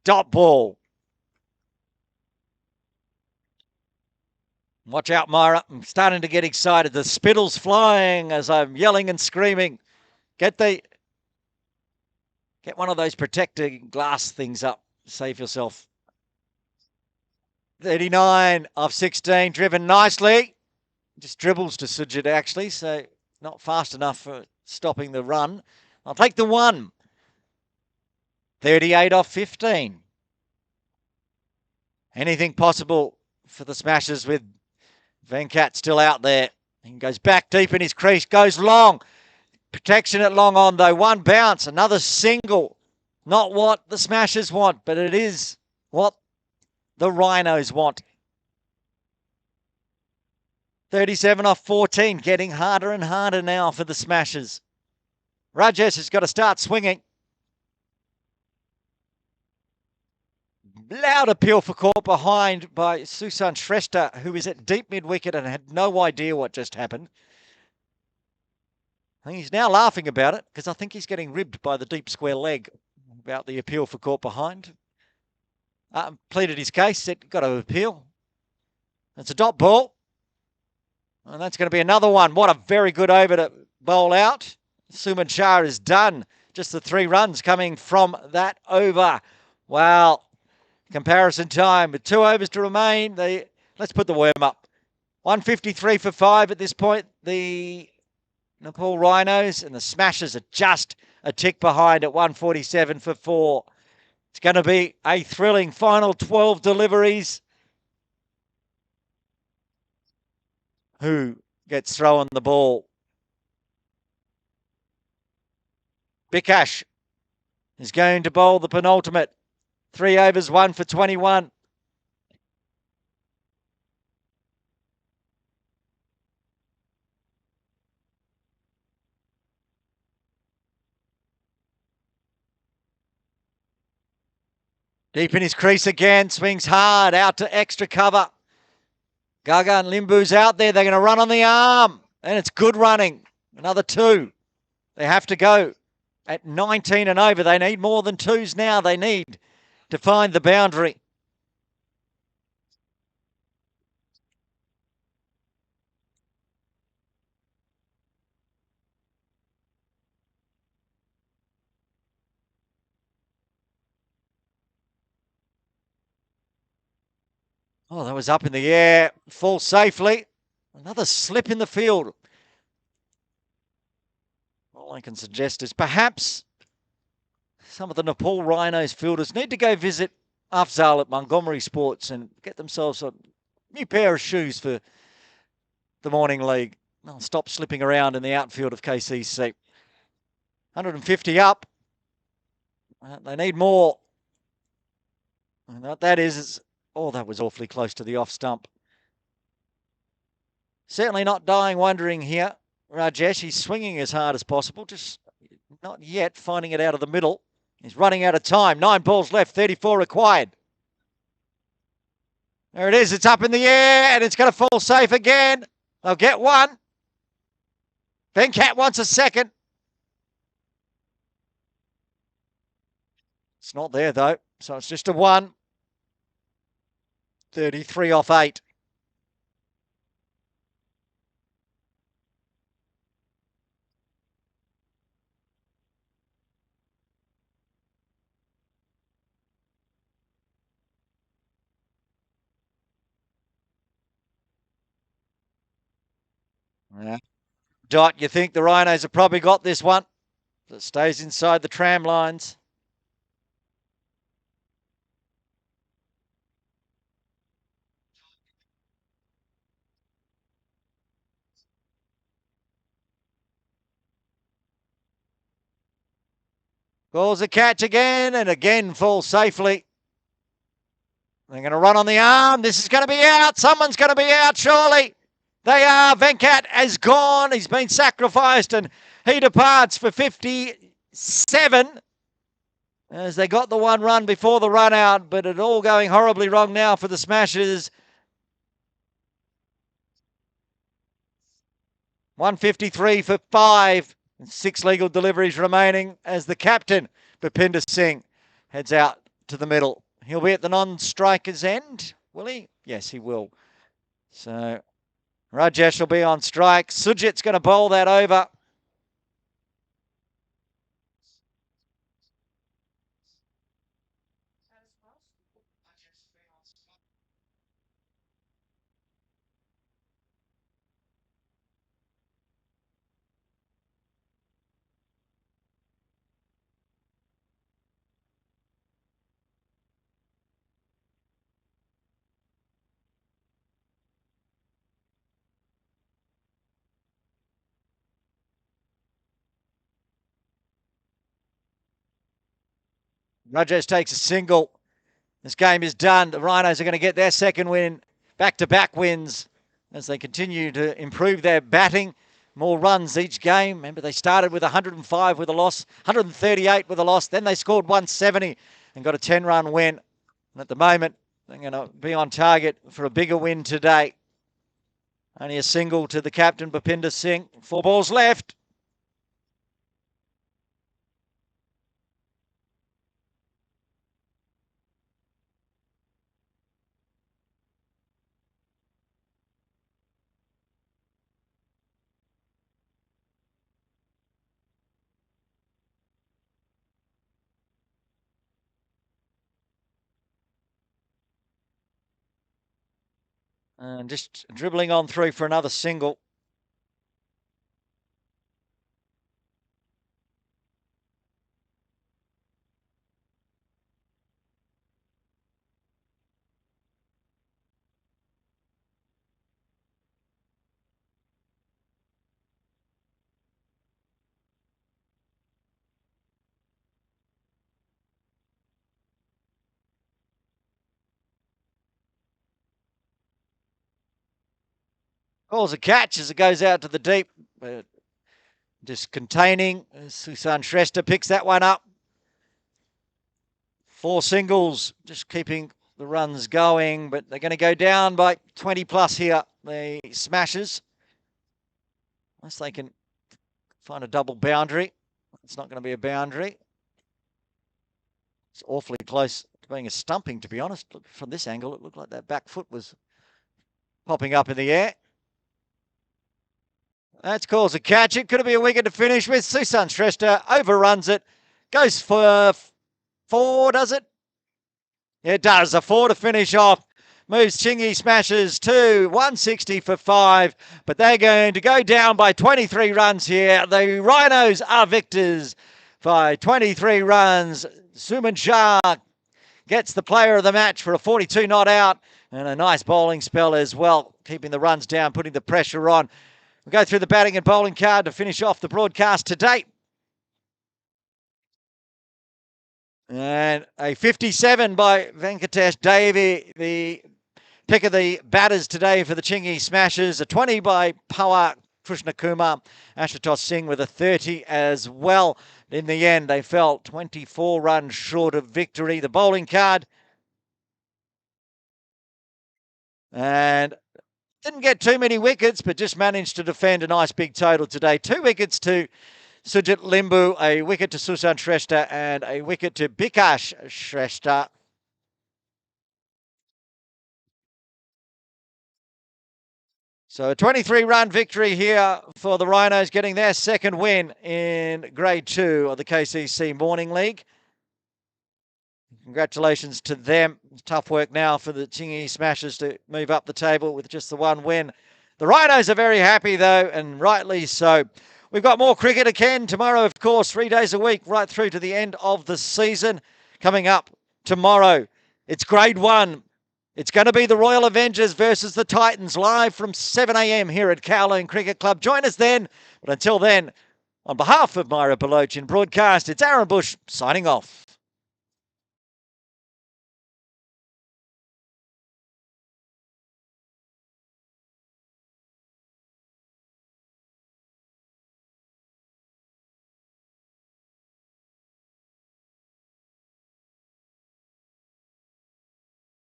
Dot ball. Watch out, Myra. I'm starting to get excited. The spittle's flying as I'm yelling and screaming. Get one of those protecting glass things up. Save yourself. 39 of 16, driven nicely. Just dribbles to Sujit, actually, so not fast enough for stopping the run. I'll take the one. 38 off 15. Anything possible for the Smashers with Venkat still out there. He goes back deep in his crease, goes long. Protection at long on, though. One bounce, another single. Not what the Smashers want, but it is what the Rhinos want. 37 off 14, getting harder and harder now for the Smashers. Rajesh has got to start swinging. Loud appeal for caught behind by Susan Shrestha, who is at deep mid-wicket and had no idea what just happened. He's now laughing about it because I think he's getting ribbed by the deep square leg about the appeal for caught behind. Pleaded his case, said, got to appeal. It's a dot ball. And that's going to be another one. What a very good over to bowl out. Suman Shah is done. Just the 3 runs coming from that over. Wow. Comparison time with 2 overs to remain. Let's put the worm up. 153 for 5 at this point. The Nepal Rhinos and the Smashers are just a tick behind at 147 for 4. It's going to be a thrilling final 12 deliveries. Who gets thrown the ball? Bikash is going to bowl the penultimate. 3 overs, 1 for 21. Deep in his crease again, swings hard out to extra cover. Gagan Limbu's out there. They're going to run on the arm. And it's good running. Another 2. They have to go at 19 and over. They need more than 2s now. They need to find the boundary. Oh, that was up in the air, fall safely. Another slip in the field. All I can suggest is perhaps some of the Nepal Rhinos fielders need to go visit Afzal at Montgomery Sports and get themselves a new pair of shoes for the morning league. They'll stop slipping around in the outfield of KCC. 150 up. They need more. And what that is, oh, that was awfully close to the off stump. Certainly not dying wondering here. Rajesh, he's swinging as hard as possible, just not yet finding it out of the middle. He's running out of time. 9 balls left, 34 required. There it is. It's up in the air, and it's going to fall safe again. They'll get one. Venkat wants a second. It's not there, though, so it's just a 1. 33 off 8. Yeah. Dot, you think the Rhinos have probably got this one? It stays inside the tram lines. Calls a catch again, and again falls safely. They're going to run on the arm. This is going to be out. Someone's going to be out, surely. They are. Venkat has gone. He's been sacrificed, and he departs for 57. As they got the 1 run before the run out, but it all going horribly wrong now for the Smashers. 153 for 5. 6 legal deliveries remaining as the captain, Bhupinder Singh, heads out to the middle. He'll be at the non-striker's end, will he? Yes, he will. So Rajesh will be on strike. Sujit's going to bowl that over. Rajesh takes a single. This game is done. The Rhinos are going to get their second win, back-to-back wins, as they continue to improve their batting. More runs each game. Remember, they started with 105 with a loss, 138 with a loss. Then they scored 170 and got a 10-run win. And at the moment, they're going to be on target for a bigger win today. Only a single to the captain, Bhupinder Singh. 4 balls left. And just dribbling on through for another single. Calls a catch as it goes out to the deep. Just containing. Susan Shrestha picks that one up. 4 singles, just keeping the runs going, but they're going to go down by 20 plus here, the Smashers. Unless they can find a double boundary. It's not going to be a boundary. It's awfully close to being a stumping, to be honest. From this angle, it looked like that back foot was popping up in the air. That's calls a catch. It could be a wicket to finish with. Susan Shrestha overruns it. Goes for 4, does it? It does. A 4 to finish off. Moves Tsing, smashes 2, 160 for 5. But they're going to go down by 23 runs here. The Rhinos are victors by 23 runs. Suman Shah gets the player of the match for a 42 not out. And a nice bowling spell as well, keeping the runs down, putting the pressure on. We'll go through the batting and bowling card to finish off the broadcast today. And a 57 by Venkatesh Devi, the pick of the batters today for the Tsing Smashers. A 20 by Pawar Krishnakumar. Ashutosh Singh with a 30 as well. In the end, they fell 24 runs short of victory. The bowling card. And didn't get too many wickets, but just managed to defend a nice big total today. 2 wickets to Sujit Limbu, a wicket to Susan Shrestha, and a wicket to Bikash Shrestha. So a 23-run victory here for the Rhinos, getting their second win in Grade 2 of the KCC Morning League. Congratulations to them. Tough work now for the Tsing Smashers to move up the table with just the 1 win. The Rhinos are very happy, though, and rightly so. We've got more cricket again tomorrow, of course, 3 days a week, right through to the end of the season. Coming up tomorrow, it's Grade 1. It's going to be the Royal Avengers versus the Titans, live from 7 a.m. here at Kowloon Cricket Club. Join us then. But until then, on behalf of Myra Balochin Broadcast, it's Aaron Bush signing off.